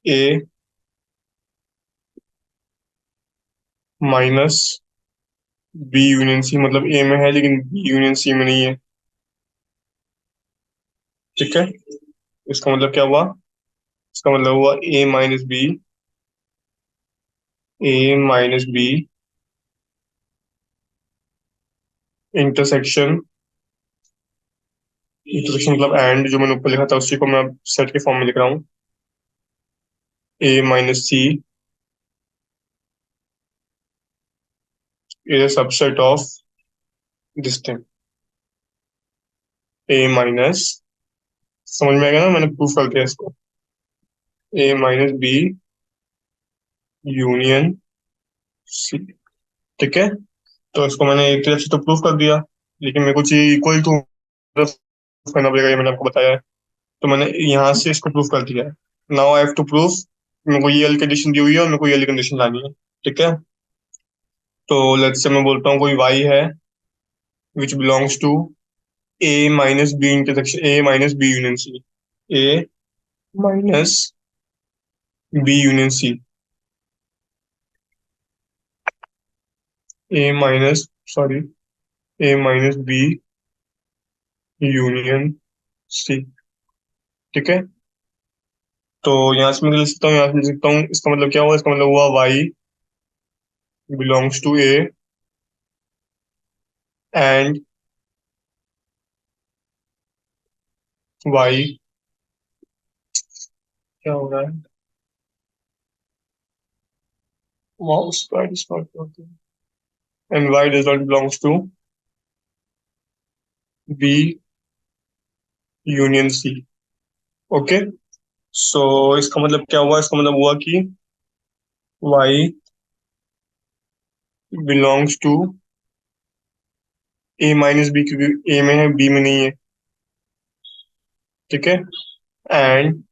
A minus B union C. मतलब ए में है लेकिन बी यूनियन सी में नहीं है। ठीक है। इसका मतलब क्या हुआ? इसका मतलब हुआ ए माइनस बी इंटरसेक्शन इंटरसेक्शन मतलब एंड, जो मैंने ऊपर लिखा था उसी को मैं अब सेट के फॉर्म में लिख रहा हूँ। A minus C is a subset of this thing। A minus, समझ में आएगा ना, मैंने प्रूफ कर दिया इसको। A minus B union C. ठीक है, तो इसको मैंने एक तरफ से तो प्रूफ कर दिया, लेकिन मेरे को चाहिए इक्वल टू करना पड़ेगा, ये मैंने आपको बताया है। तो मैंने यहाँ से इसको प्रूफ कर दिया है। Now I have to proof, मेरे को ये वाली कंडीशन दी हुई है और मेरे को ये वाली कंडीशन लानी है। ठीक है, तो लेट्स से मैं बोलता हूँ कोई y है which belongs to a minus B intersection a minus B union c। a minus B union c। a minus, sorry, a minus B union c। ठीक है, तो यहाँ से मैं लिख सकता हूँ, यहाँ से लिख सकता हूँ, इसका मतलब क्या हुआ, इसका मतलब हुआ y belongs to a and y, क्या हो रहा है, wow square is not working, and y does not belongs to b union c। Okay, so इसका मतलब क्या हुआ, इसका मतलब हुआ कि y belongs to a minus B, क्योंकि a में है b में नहीं है। ठीक है, and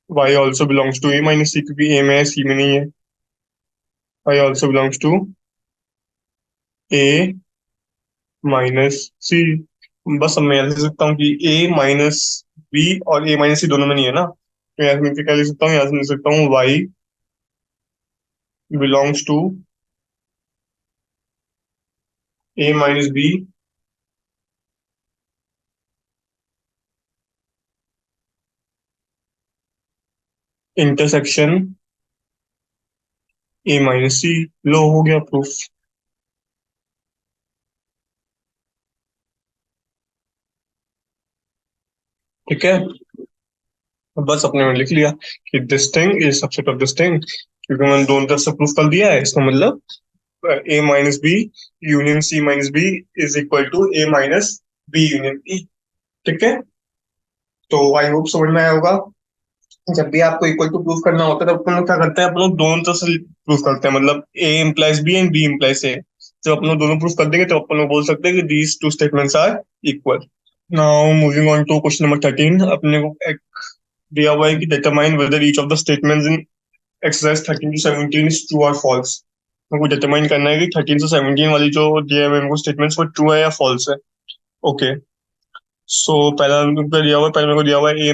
y also belongs to a minus C, क्योंकि a में है c में नहीं है। y also belongs to a minus C. बस अब मैं ऐसे लिख सकता हूँ कि a माइनस बी और a माइनस सी दोनों में नहीं है ना, तो यहाँ से मैं क्या लिख सकता हूँ, यहाँ से लिख सकता हूँ y belongs to a minus B intersection a minus C. लो, हो गया प्रूफ। ठीक है, बस अपने में लिख लिया कि this thing is subset of this thing, क्योंकि मैंने दोनों तरफ से प्रूफ कर दिया है। इसका मतलब A minus B union C minus B is equal to A minus B union E. ठीक है, तो आई होप समझ में आया होगा। जब भी आपको इक्वल टू प्रूफ करना होता है तो अपन लोग क्या करते हैं, अपन लोग दोनों तरफ से प्रूफ करते हैं, मतलब A implies B and B implies A. जब अपन लोग दोनों प्रूफ कर देंगे तो अपन लोग बोल सकते हैं कि these two statements are equal. Now moving on to question number 13, अपने को एक दिया हुआ है कि determine whether each of the statements in exercise 13 to 17 is true और फॉल्स। हमको डिटरमाइन करना है कि 13 से 17 वाली जो दिया है हमको स्टेटमेंट्स, वो ट्रू है या फॉल्स है। ओके, सो पहला हमको दिया हुआ है, पहले मेरे को दिया हुआ है A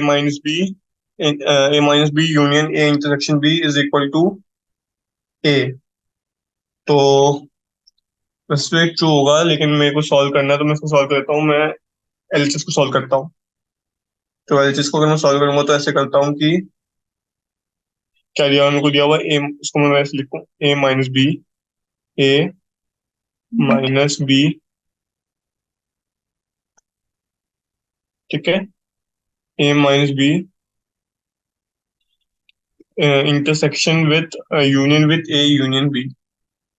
minus B union A intersection B is equal to A. तो वैसे ट्रू होगा, लेकिन मेरे को सॉल्व करना है तो मैं इसको सॉल्व करता हूँ। मैं एलएचएस को सॉल्व करता हूँ। तो एलएचएस को अगर मैं सॉल्व करूंगा तो ऐसे करता हूँ कि क्या दिया हुआ है, मेरे को दिया हुआ है ए, इसको मैं वैसे लिखूँ, A minus B, A minus B. ठीक है, A minus B intersection with union with A union B.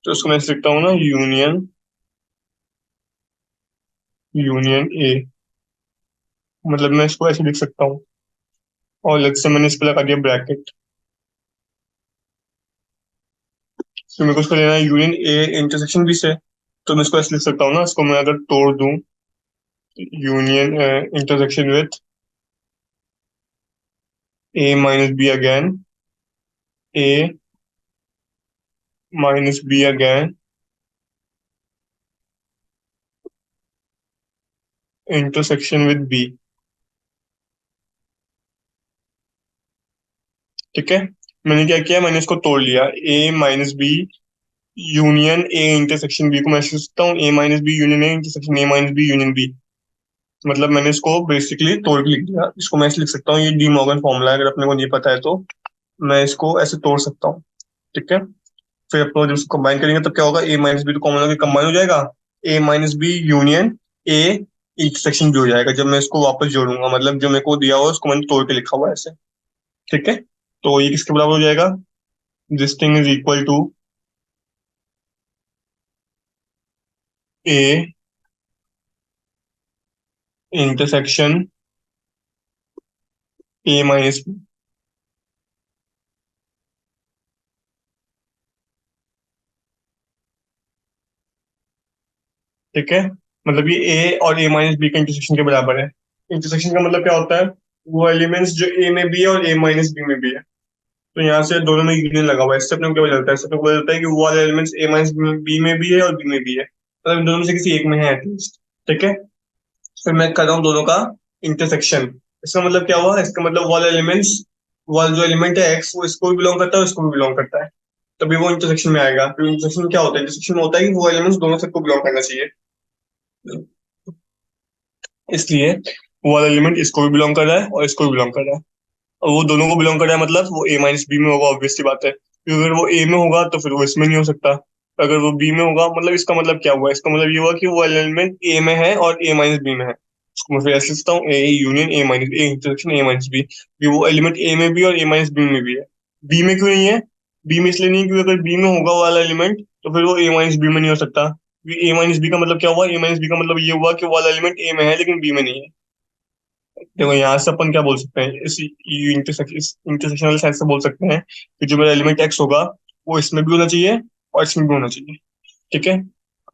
तो उसको मैं ऐसे लिखता हूँ ना, यूनियन यूनियन ए, मतलब मैं इसको ऐसे लिख सकता हूँ। और लेट्स से मैंने इस पे लगा दिया ब्रैकेट, तो मेरे को उसको लेना है यूनियन ए इंटरसेक्शन बी से। तो मैं इसको ऐसे लिख सकता हूँ ना, इसको मैं अगर तोड़ दूं, union intersection with A minus B again, A minus B again intersection with B. ठीक है, मैंने क्या किया, मैंने इसको तोड़ लिया, A minus B union A intersection B को मैं ऐसे लिख सकता हूँ, A minus B union A intersection A minus B union B. मतलब मैंने इसको बेसिकली तोड़ के लिख दिया। इसको मैं ऐसे लिख सकता हूँ, ये डी मॉर्गन फॉर्मूला है, अगर अपने को नहीं पता है तो मैं इसको ऐसे तोड़ सकता हूँ। ठीक है, फिर अपन जब इसको कंबाइन करेंगे तब क्या होगा, ए माइनस बी तो कॉमन होकर कंबाइन हो जाएगा, A minus B union A intersection भी हो जाएगा जब मैं इसको वापस जोड़ूंगा, मतलब जो मेरे को दिया हुआ उसको मैंने तोड़ के लिखा हुआ है ऐसे। ठीक है, तो ये किसके बराबर हो जाएगा? This thing is equal to A intersection A minus B. ठीक है, मतलब ये ए और ए माइनस बी का इंटरसेक्शन के बराबर है। इंटरसेक्शन का मतलब क्या होता है? वो एलिमेंट्स जो ए में भी है और ए माइनस बी में भी है। तो यहाँ से दोनों में यूनियन लगा हुआ है, इससे अपने को क्या पता चलता है? इससे अपने को पता चलता है कि वो वाले एलिमेंट्स ए माइनस बी में भी है और बी में भी है, मतलब इन दोनों में से किसी एक में है एटलीस्ट। ठीक है, फिर मैं कर रहा हूँ दोनों का इंटरसेक्शन। इसका मतलब क्या हुआ? इसका मतलब वो वाला एलिमेंट्स, वाला जो एलिमेंट है एक्स, वो इसको भी बिलोंग करता है और इसको भी बिलोंग करता है, तभी वो इंटरसेक्शन में आएगा। फिर इंटरसेक्शन क्या होता है? इंटरसेक्शन में होता है कि वो एलिमेंट्स दोनों सेट को बिलोंग करना चाहिए, इसलिए वो वाला एलिमेंट इसको भी बिलोंग कर रहा है और इसको भी बिलोंग कर रहा है। और वो दोनों को बिलोंग कर रहा है मतलब वो ए माइनस बी में होगा, ऑब्वियसली बात है, क्योंकि अगर वो ए में होगा तो फिर वो इसमें नहीं हो सकता। अगर वो बी में होगा, मतलब इसका मतलब क्या हुआ? इसका मतलब ये हुआ कि वो एलिमेंट ए में है और ए माइनस बी में है। इसको मैं फिर ऐसे लिखता हूँ, A union A minus A intersection A minus B, कि वो एलिमेंट ए में भी और ए माइनस बी में भी है। बी में क्यों नहीं है? बी में इसलिए नहीं है क्योंकि अगर बी में होगा वो वाला एलिमेंट तो फिर वो ए माइनस बी में नहीं हो सकता, क्योंकि ए माइनस बी का मतलब क्या हुआ? ए माइनस बी का मतलब ये हुआ कि वो वाला एलिमेंट ए में है लेकिन बी में नहीं है। देखो यहाँ से अपन क्या बोल सकते हैं, इस इंटरसेक्शन वाले साइड से बोल सकते हैं कि जो मेरा एलिमेंट एक्स होगा वो इसमें भी होना चाहिए और इसमें भी होना चाहिए। ठीक है,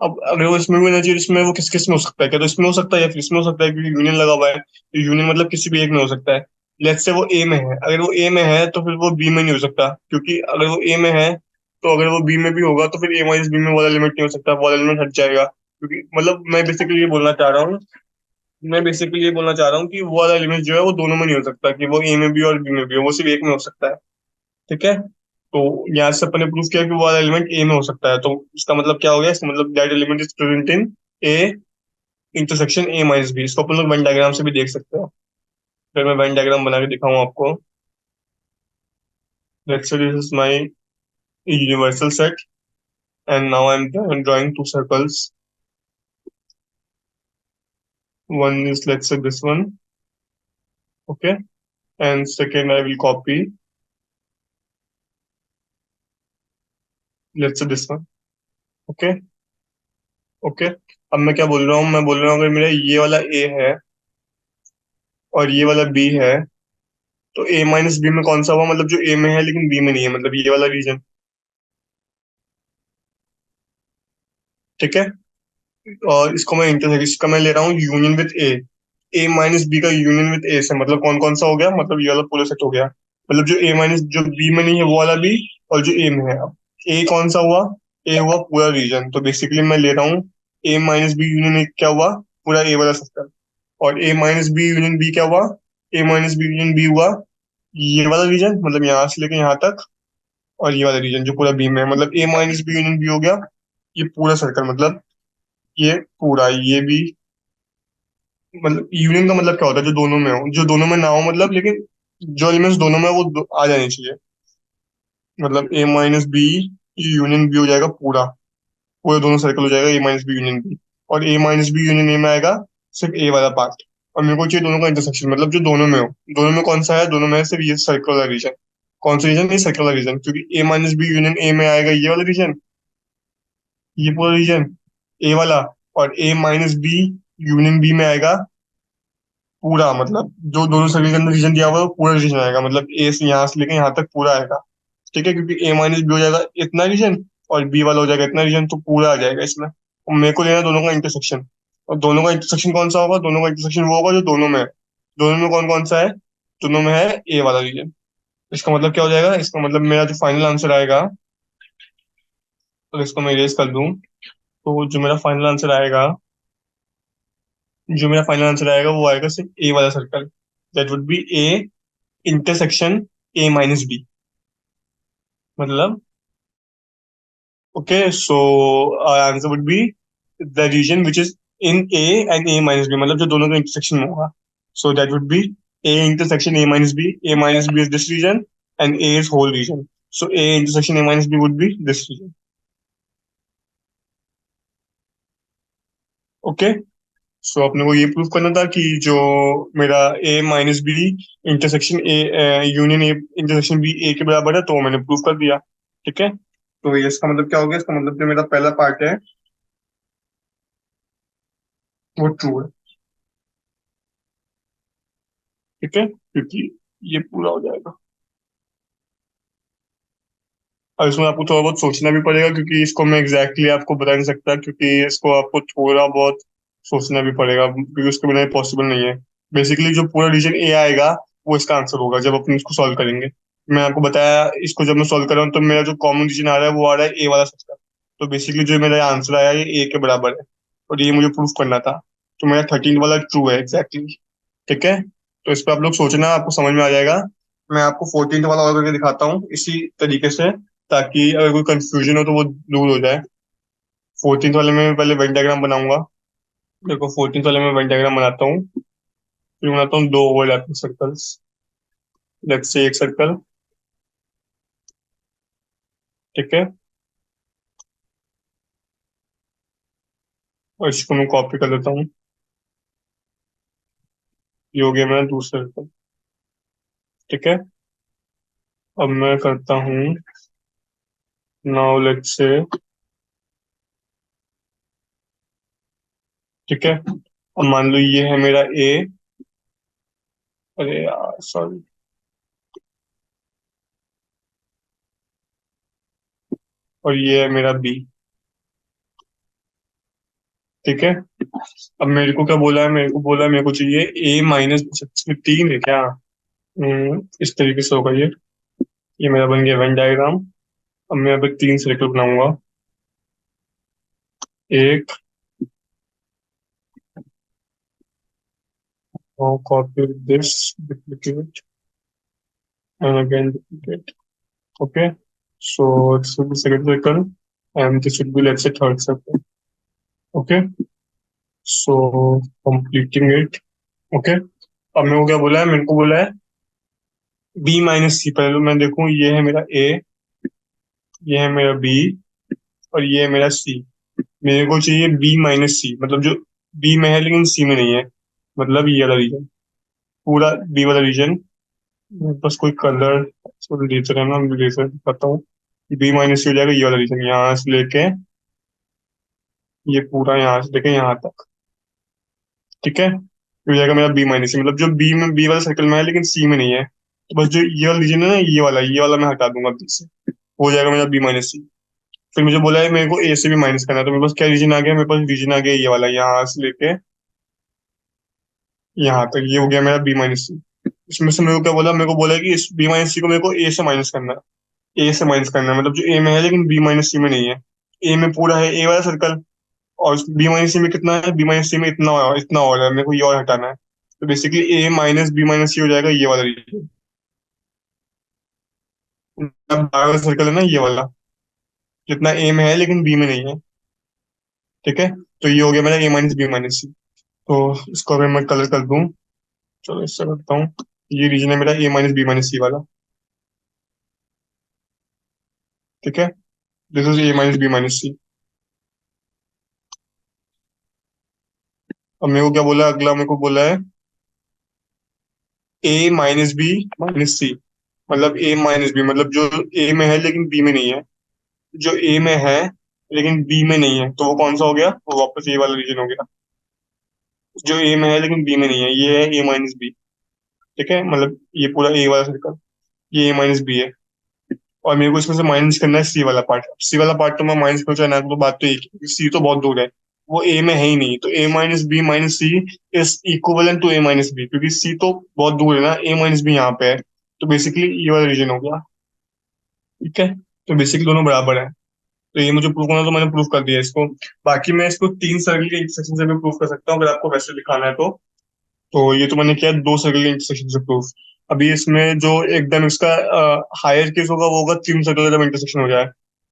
अब अगर वो इसमें भी होना चाहिए, इसमें वो किस किस में हो सकता है? क्या तो इसमें हो सकता है या फिर इसमें हो सकता है, क्योंकि यूनियन लगा हुआ है, तो यूनियन मतलब किसी भी एक में हो सकता है। लेट्स से वो ए में है, अगर वो ए में है तो फिर वो बी में नहीं हो सकता, क्योंकि अगर वो ए में है तो अगर वो बी में भी होगा तो फिर ए माइनस बी में वाला एलिमेंट नहीं हो सकता, वाला एलिमेंट हट जाएगा। क्योंकि मतलब मैं बेसिकली ये बोलना चाह रहा हूँ कि वो वाला एलिमेंट जो है वो दोनों में नहीं हो सकता, कि वो ए में भी और बी में भी हो, वो सिर्फ एक में हो सकता है। ठीक है, तो यहाँ से अपन ने प्रूव किया कि वो वाला एलिमेंट ए में हो सकता है, तो इसका मतलब क्या हो गया? इसका मतलब that element is present in A intersection A minus B. इसको अपन लोग वेन डायग्राम से भी देख सकते हैं। फिर मैं वेन डायग्राम बना के दिखाऊँ आपको। Let's say this is my universal set and now I am drawing to circles. One is, let's say, this one, okay, and second I will copy, let's say, this one, okay, okay। अब मैं क्या बोल रहा हूँ? मैं बोल रहा हूँ अगर मेरा ये वाला ए है और ये वाला बी है, तो ए माइनस बी में कौन सा हुआ? मतलब जो ए में है लेकिन बी में नहीं है, मतलब ये वाला रीजन। ठीक है, और इसको मैं इंटरसेक्ट, इसका मैं ले रहा हूँ union with A. A minus B का यूनियन विद ए से मतलब कौन कौन सा हो गया? मतलब ये वाला पूरा सेट हो गया, मतलब जो ए माइनस जो बी में नहीं है वो वाला भी, और जो ए में है। अब ए कौन सा हुआ? ए हुआ पूरा रीजन, तो बेसिकली मैं ले रहा हूँ ए माइनस बी यूनियन ए क्या हुआ? पूरा ए वाला सर्कल। और A minus B union B क्या हुआ? ए माइनस बी यूनियन बी हुआ ये वाला रीजन, मतलब यहाँ से लेके यहाँ तक, और ये वाला रीजन जो पूरा बी में है, मतलब A minus B union B हो गया ये पूरा सर्कल, मतलब ये पूरा, ये भी। मतलब यूनियन का मतलब क्या होता है? जो दोनों में हो, जो दोनों में ना हो मतलब, लेकिन जो एलिमेंट्स दोनों में है, वो आ जाने चाहिए। मतलब A minus B union B हो जाएगा पूरा, पूरे दोनों सर्कल हो जाएगा A minus B union B. और ए माइनस बी यूनियन ए में आएगा सिर्फ ए वाला पार्ट। और मेरे को चाहिए दोनों का इंटरसेक्शन, मतलब जो दोनों में हो। दोनों में कौन सा है? दोनों में है सिर्फ ये सर्कल वाला रीजन। कौन सा रीजन? ये सर्कल वाला रीजन, क्योंकि ए माइनस बी यूनियन ए में आएगा ये वाला रीजन, ये पूरा रीजन ए वाला। और A minus B union B में आएगा पूरा, मतलब जो दोनों सर्कल के अंदर रीजन दिया हुआ है वो पूरा रीजन आएगा, मतलब ए से यहाँ से लेकर यहाँ तक पूरा आएगा। ठीक है, क्योंकि ए माइनस बी हो जाएगा इतना रीजन और बी वाला हो जाएगा इतना रीजन, तो पूरा आ जाएगा इसमें। और मेरे को लेना है दोनों का इंटरसेक्शन। और दोनों का इंटरसेक्शन कौन सा होगा? दोनों का इंटरसेक्शन वो होगा जो दोनों में है। दोनों में कौन कौन सा है? दोनों में है ए वाला रीजन। इसका मतलब क्या हो जाएगा? इसका मतलब मेरा जो फाइनल आंसर आएगा, तो इसको मैं इरेज कर दूं, तो जो मेरा फाइनल आंसर आएगा वो आएगा सिर्फ ए वाला circle. That would be A intersection A minus B, मतलब okay, so our answer would be the region which is in A and A minus B, मतलब जो दोनों का intersection में होगा। So that would be A intersection A minus B. A minus B is this region and A is whole region. So A intersection A minus B would be this region. Okay. So अपने को ये prove करना था कि जो मेरा A minus B intersection A union A intersection B A के बराबर है, तो मैंने प्रूव कर दिया। ठीक है, तो ये इसका मतलब क्या हो गया? इसका मतलब जो मेरा पहला पार्ट है वो ट्रू है। ठीक है, क्योंकि ये पूरा हो जाएगा। और इसमें आपको थोड़ा बहुत सोचना भी पड़ेगा, क्योंकि इसको मैं एग्जैक्टली आपको बता नहीं सकता, क्योंकि इसको आपको थोड़ा बहुत सोचना भी पड़ेगा, क्योंकि उसके बिना पॉसिबल नहीं है। बेसिकली जो पूरा रीजन ए आएगा वो इसका आंसर होगा जब अपन इसको सॉल्व करेंगे। मैं आपको बताया, इसको जब मैं सॉल्व कर रहा हूँ तो मेरा जो कॉमन रीजन आ रहा है वो आ रहा है ए वाला सबका। तो बेसिकली जो मेरा आंसर आया ये ए के बराबर है, और ये मुझे प्रूफ करना था। तो मेरा 13 वाला ट्रू है एग्जैक्टली। ठीक है, तो इस पर आप लोग सोचना, आपको समझ में आ जाएगा। मैं आपको 14 वाला और करके दिखाता हूँ इसी तरीके से, ताकि अगर कोई कंफ्यूजन हो तो वो दूर हो जाए। 14 वाले में मैं पहले वेन डायग्राम बनाऊंगा। देखो 14 वाले में वेन डायग्राम बनाता हूँ। फिर बनाता हूँ दो ओवरलैपिंग सर्कल्स। लेट्स से एक सर्कल। ठीक है, और इसको मैं कॉपी कर लेता हूँ। ये हो गया मेरा दूसरा सर्कल। ठीक है, अब मैं करता हूँ, नाउ लेट्स से, ठीक है, अब मान लो ये है मेरा ए। अरे यार सॉरी। और ये है मेरा बी। ठीक है, अब मेरे को क्या बोला है? मेरे को बोला है मेरे को चाहिए ए माइनस, इसमें तीन है क्या? इस तरीके से होगा ये मेरा बन गया वेन डायग्राम। अब मैं यहाँ पे तीन सर्कल बनाऊंगा। एक, और copy this, duplicate, and again duplicate. Okay, so this will be second circle, and this will be let's say third circle. Okay, so completing it. Okay, अब मेरे को क्या बोला है? मेरे को बोला है बी माइनस सी। पहले तो मैं देखूं, ये है मेरा ए, ये है मेरा बी, और ये है मेरा सी। मेरे को चाहिए बी माइनस सी, मतलब जो बी में है लेकिन सी में नहीं है, मतलब ये वाला रीजन, पूरा बी वाला रीजन। बस कोई कलर लेजर है ना, लेजर दिखाता हूँ। बी माइनस सी हो जाएगा ये वाला रीजन, यहाँ से लेके ये पूरा यहाँ से लेके यहाँ तक। ठीक है, ये हो जाएगा मेरा बी माइनस सी, मतलब जो बी में, बी वाला सर्कल में है लेकिन सी में नहीं है। तो बस जो ये वाला रीजन है ना, ये वाला मैं हटा दूंगा बी से, हो जाएगा मेरा बी माइनस सी। फिर मुझे बोला है मेरे को ए से भी माइनस करना है, तो मेरे पास क्या रीजन आ गया? मेरे पास रीजन आ गया ये वाला, यहाँ से लेके यहाँ तक, ये हो गया मेरा बी माइनस सी। इसमें से मेरे को क्या बोला? मेरे को बोला कि इस बी माइनस सी को मेरे को ए से माइनस करना है। ए से माइनस करना है, मतलब जो ए में है लेकिन बी माइनस सी में नहीं है। ए में पूरा है ए वाला सर्कल, और बी माइनस सी में कितना है? बी माइनस सी में इतना और है, मेरे को ये और हटाना है। तो बेसिकली ए माइनस बी माइनस सी हो जाएगा ये वाला रीजन। बाहर वाला सर्कल है ना ये वाला, जितना ए में है लेकिन बी में नहीं है। ठीक है, तो ये हो गया मेरा ए माइनस बी माइनस सी। तो इसको अगर मैं कलर कर दूं, चलो इससे करता हूँ। ये रीजन है मेरा A minus B minus C वाला। ठीक है, this is A minus B minus C. अब मेरे को क्या बोला? अगला मेरे को बोला है ए माइनस बी माइनस सी, मतलब ए माइनस बी, मतलब जो ए में है लेकिन बी में नहीं है। जो ए में है लेकिन बी में नहीं है, तो वो कौन सा हो गया? वो वापस ए वाला रीजन हो गया। जो ए में है लेकिन बी में नहीं है, ये है ए माइनस बी। ठीक है, मतलब ये पूरा ए वाला सर्कल, ये ए माइनस बी है। और मेरे को इसमें से माइनस करना है सी वाला पार्ट। सी वाला पार्ट तो मैं माइनस करूँ चाहे ना करूँ, तो बात तो एक ही, सी तो बहुत दूर है, वो ए में है ही नहीं। तो A minus B minus C is equivalent to A minus B, क्योंकि सी तो बहुत दूर है ना, ए माइनस बी यहाँ पे है। तो बेसिकली ये वाला रीजन हो गया। ठीक है, तो बेसिकली दोनों बराबर है। तो ये मुझे प्रूव करना, तो मैंने प्रूव कर दिया इसको। बाकी मैं इसको तीन सर्कल के इंटरसेक्शन से भी प्रूव कर सकता हूँ, अगर आपको वैसे दिखाना है तो ये तो मैंने किया दो सर्कल के इंटरसेक्शन से प्रूफ। अभी इसमें जो एकदम इसका हायर केस होगा वो होगा तीन सर्कल का जब इंटरसेक्शन हो जाए।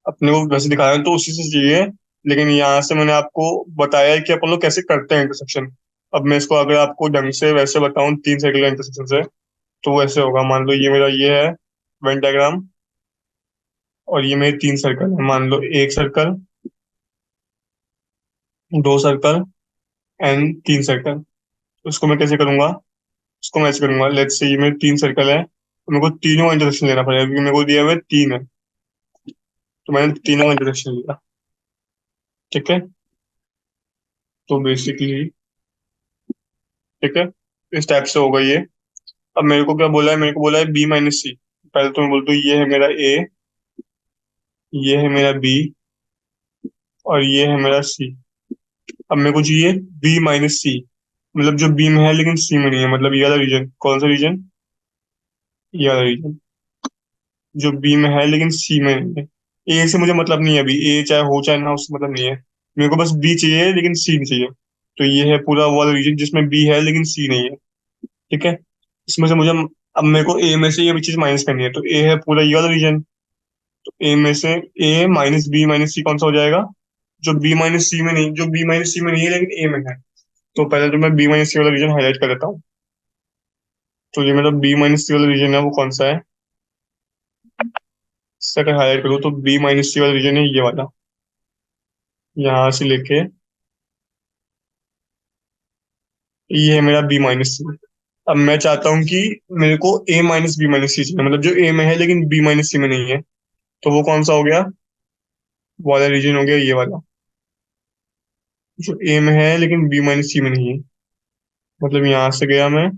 अपने को वैसे दिखाया है तो उसी से चाहिए, लेकिन यहाँ से मैंने आपको बताया है कि अपन लोग कैसे करते हैं इंटरसेक्शन। अब मैं इसको अगर आपको ढंग से वैसे बताऊं तीन सर्कल का इंटरसेक्शन से, तो वो ऐसे होगा। मान लो ये मेरा ये है वेन डायग्राम, और ये मेरे तीन सर्कल है। मान लो एक सर्कल, दो सर्कल, एंड 3 सर्कल। उसको मैं कैसे करूंगा? उसको मैं ऐसे करूंगा, लेट्स से ये मेरे 3 सर्कल है, तो मेरे को तीनों का इंटरसेक्शन लेना पड़ेगा क्योंकि मेरे को दिया हुआ है 3 है, तो मैंने तीनों का इंटरसेक्शन लिया। ठीक है, तो बेसिकली ठीक है, इस टाइप से होगा ये। अब मेरे को क्या बोला है? मेरे को बोला है B-C। पहले तो मैं बोलता हूँ ये है मेरा A, ये है मेरा B, और ये है मेरा C। अब मेरे को चाहिए B-C, मतलब जो B में है लेकिन C में नहीं है, मतलब ये वाला रीजन। कौन सा रीजन? ये वाला रीजन जो बी में है लेकिन सी में नहीं है। ए से मुझे मतलब नहीं है, अभी ए चाहे हो चाहे ना हो, उससे मतलब नहीं है। मेरे को बस बी चाहिए लेकिन सी नहीं चाहिए। तो ये है पूरा वो वाला रीजन जिसमें बी है लेकिन सी नहीं है। ठीक है, इसमें से मुझे अब मेरे को ए में से ये भी चीज माइनस करनी है, तो ए है पूरा ये वाला रीजन। तो ए में से A-B-C कौन सा हो जाएगा? जो बी माइनस सी में नहीं, जो बी माइनस सी में नहीं है लेकिन ए में है। तो पहले तो मैं B-C वाला रीजन हाईलाइट कर देता हूँ। तो ये मेरा B-C वाला रीजन है, वो कौन सा है? इससे अगर हाईलाइट करूँ तो B-C वाला रीजन है ये वाला, यहाँ से लेके ये है मेरा B-C। अब मैं चाहता हूँ कि मेरे को A-B-C चाहिए, मतलब जो ए में है लेकिन B-C में नहीं है। तो वो कौन सा हो गया? वो वाला रीजन हो गया ये वाला, जो ए में है लेकिन B-C में नहीं है। मतलब यहाँ से गया मैं,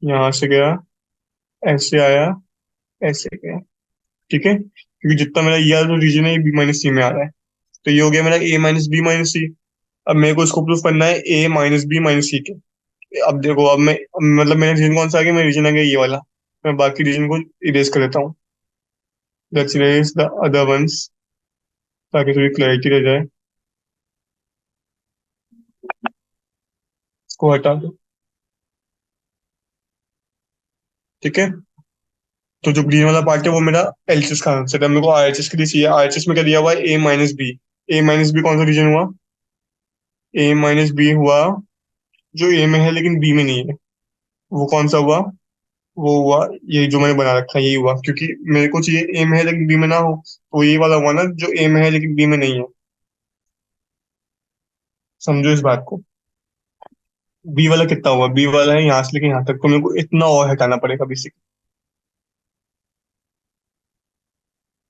यहाँ से गया, ऐसे आया, ऐसे गया। ठीक है, क्योंकि जितना मेरा ये वाला जो रीजन है ये B-C में आ रहा है। तो ये हो गया मेरा A-B-C। अब मेरे को इसको प्रूफ करना है A-B-C के। अब देखो, मतलब मेरा रीजन कौन सा आ गया? मेरा रीजन आ गया ये वाला। मैं बाकी रीजन को इरेज कर देता हूँ। Let's erase the other ones, ताकि थोड़ी क्लैरिटी रह जाए। इसको हटा दो। ठीक है, तो जो ग्रीन वाला पार्ट है वो मेरा एलएचएस का आंसर है। मेरे को आरएचएस के लिए चाहिए। आरएचएस में क्या दिया हुआ है? A-B। A-B कौन सा रीजन हुआ? A-B हुआ जो ए में है लेकिन बी में नहीं है। वो कौन सा हुआ? वो हुआ ये जो मैंने बना रखा है, यही हुआ, क्योंकि मेरे को चाहिए ए में है लेकिन बी में ना हो, तो ये वाला हुआ ना जो ए में है लेकिन बी में नहीं है। समझो इस बात को। बी वाला कितना हुआ? बी वाला है यहाँ से लेके यहाँ तक, तो मेरे को इतना और हटाना पड़ेगा बेसिक।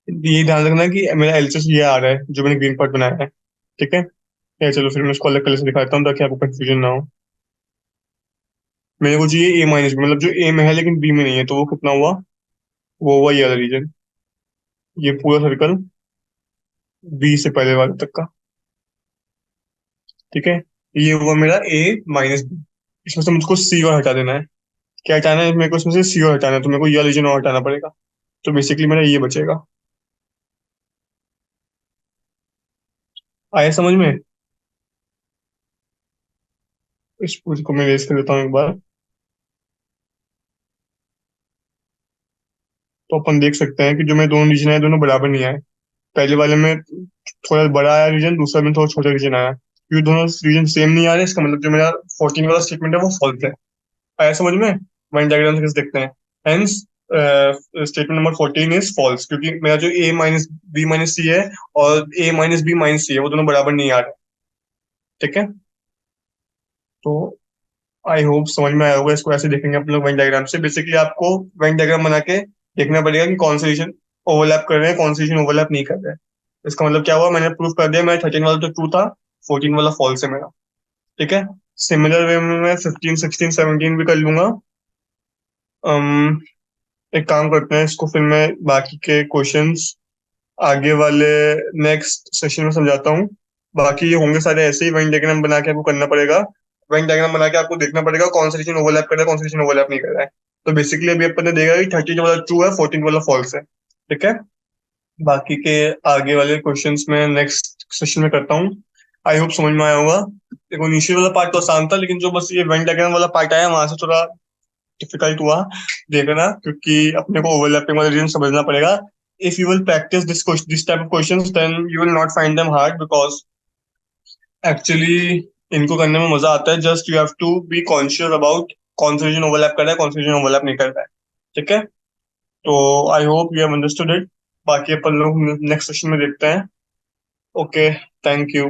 ये ध्यान रखना कि मेरा एलएचएस ये आ रहा है जो मैंने ग्रीन पार्ट बनाया है। ठीक है, या चलो फिर मैं इसको अलग कलर से दिखाता हूँ ताकि आपको कंफ्यूजन ना हो। मेरे को चाहिए A-B, मतलब जो ए में है लेकिन बी में नहीं है, तो वो कितना हुआ? वो हुआ ये वाला रीजन, ये पूरा सर्कल बी से पहले वाले तक का। ठीक है, ये हुआ मेरा A-B। इसमें से मुझको सी और हटा देना है। क्या हटाना है मेरे को? इसमें से सी और हटाना है, तो मेरे को ये रीजन और हटाना पड़ेगा। तो बेसिकली मेरा ये बचेगा। आया समझ में? इस पूरी को मैं रेस कर देता हूँ एक बार। तो अपन देख सकते हैं कि जो मेरे दोनों रीजन है दोनों बराबर नहीं आए। पहले वाले में थोड़ा बड़ा आया रीजन, दूसरा में थोड़ा छोटा रीजन आया। क्योंकि दोनों रीजन सेम नहीं आ रहे, इसका मतलब जो मेरा 14 वाला स्टेटमेंट है वो फॉल्स है। आया समझ में? वन डायग्राम से कैसे देखते हैं। Hence statement number 14 is false, क्योंकि मेरा जो A-B-C है और A-B-C है वो दोनों बराबर नहीं आ रहे। ठीक है, तो आई होप समझ में आया होगा। इसको ऐसे देखेंगे हम लोग वेन डायग्राम से। बेसिकली आपको वेन डायग्राम बना के देखना पड़ेगा कि कौन से रीजन ओवरलैप कर रहे हैं, कौन से रीजन ओवरलैप नहीं कर रहे हैं। इसका मतलब क्या हुआ? मैंने प्रूफ कर दिया, मेरा 13 वाला तो ट्रू था, 14 वाला फॉल्स है मेरा। ठीक है, सिमिलर वे में मैं 15, 16, 17 भी कर लूंगा। अम, एक काम करते हैं, इसको फिर मैं बाकी के क्वेश्चंस आगे वाले नेक्स्ट सेशन में समझाता हूँ। बाकी ये होंगे सारे ऐसे ही, वेन डायग्राम बना के आपको करना पड़ेगा। वेन डायग्राम बना के आपको देखना पड़ेगा कौन सा रीजन ओवरलैप कर रहा है, कौन सा रीजन ओवरलैप नहीं कर रहा है। तो बेसिकली अभी अपन ने देखा कि 13 वाला ट्रू है, 14 वाला फॉल्स है। ठीक है, बाकी के आगे वाले क्वेश्चंस में नेक्स्ट सेशन में करता हूँ। आई होप समझ में आया होगा। देखो इनिशियल वाला पार्ट तो आसान था, लेकिन जो बस ये वेन डायग्राम वाला पार्ट आया वहां से थोड़ा डिफिकल्ट हुआ देखना, क्योंकि अपने को ओवरलैपिंग वाले रीजन समझना पड़ेगा। If you will practice this type of questions then you will not find them hard, because actually इनको करने में मजा आता है। Just you have to be conscious about कौन सा रीजन ओवरलैप कर रहा है, कौन सा रीजन ओवरलैप नहीं कर रहा है। ठीक है, तो I hope you have understood it. बाकी अपन लोग नेक्स्ट सेशन में देखते हैं। Okay, thank you.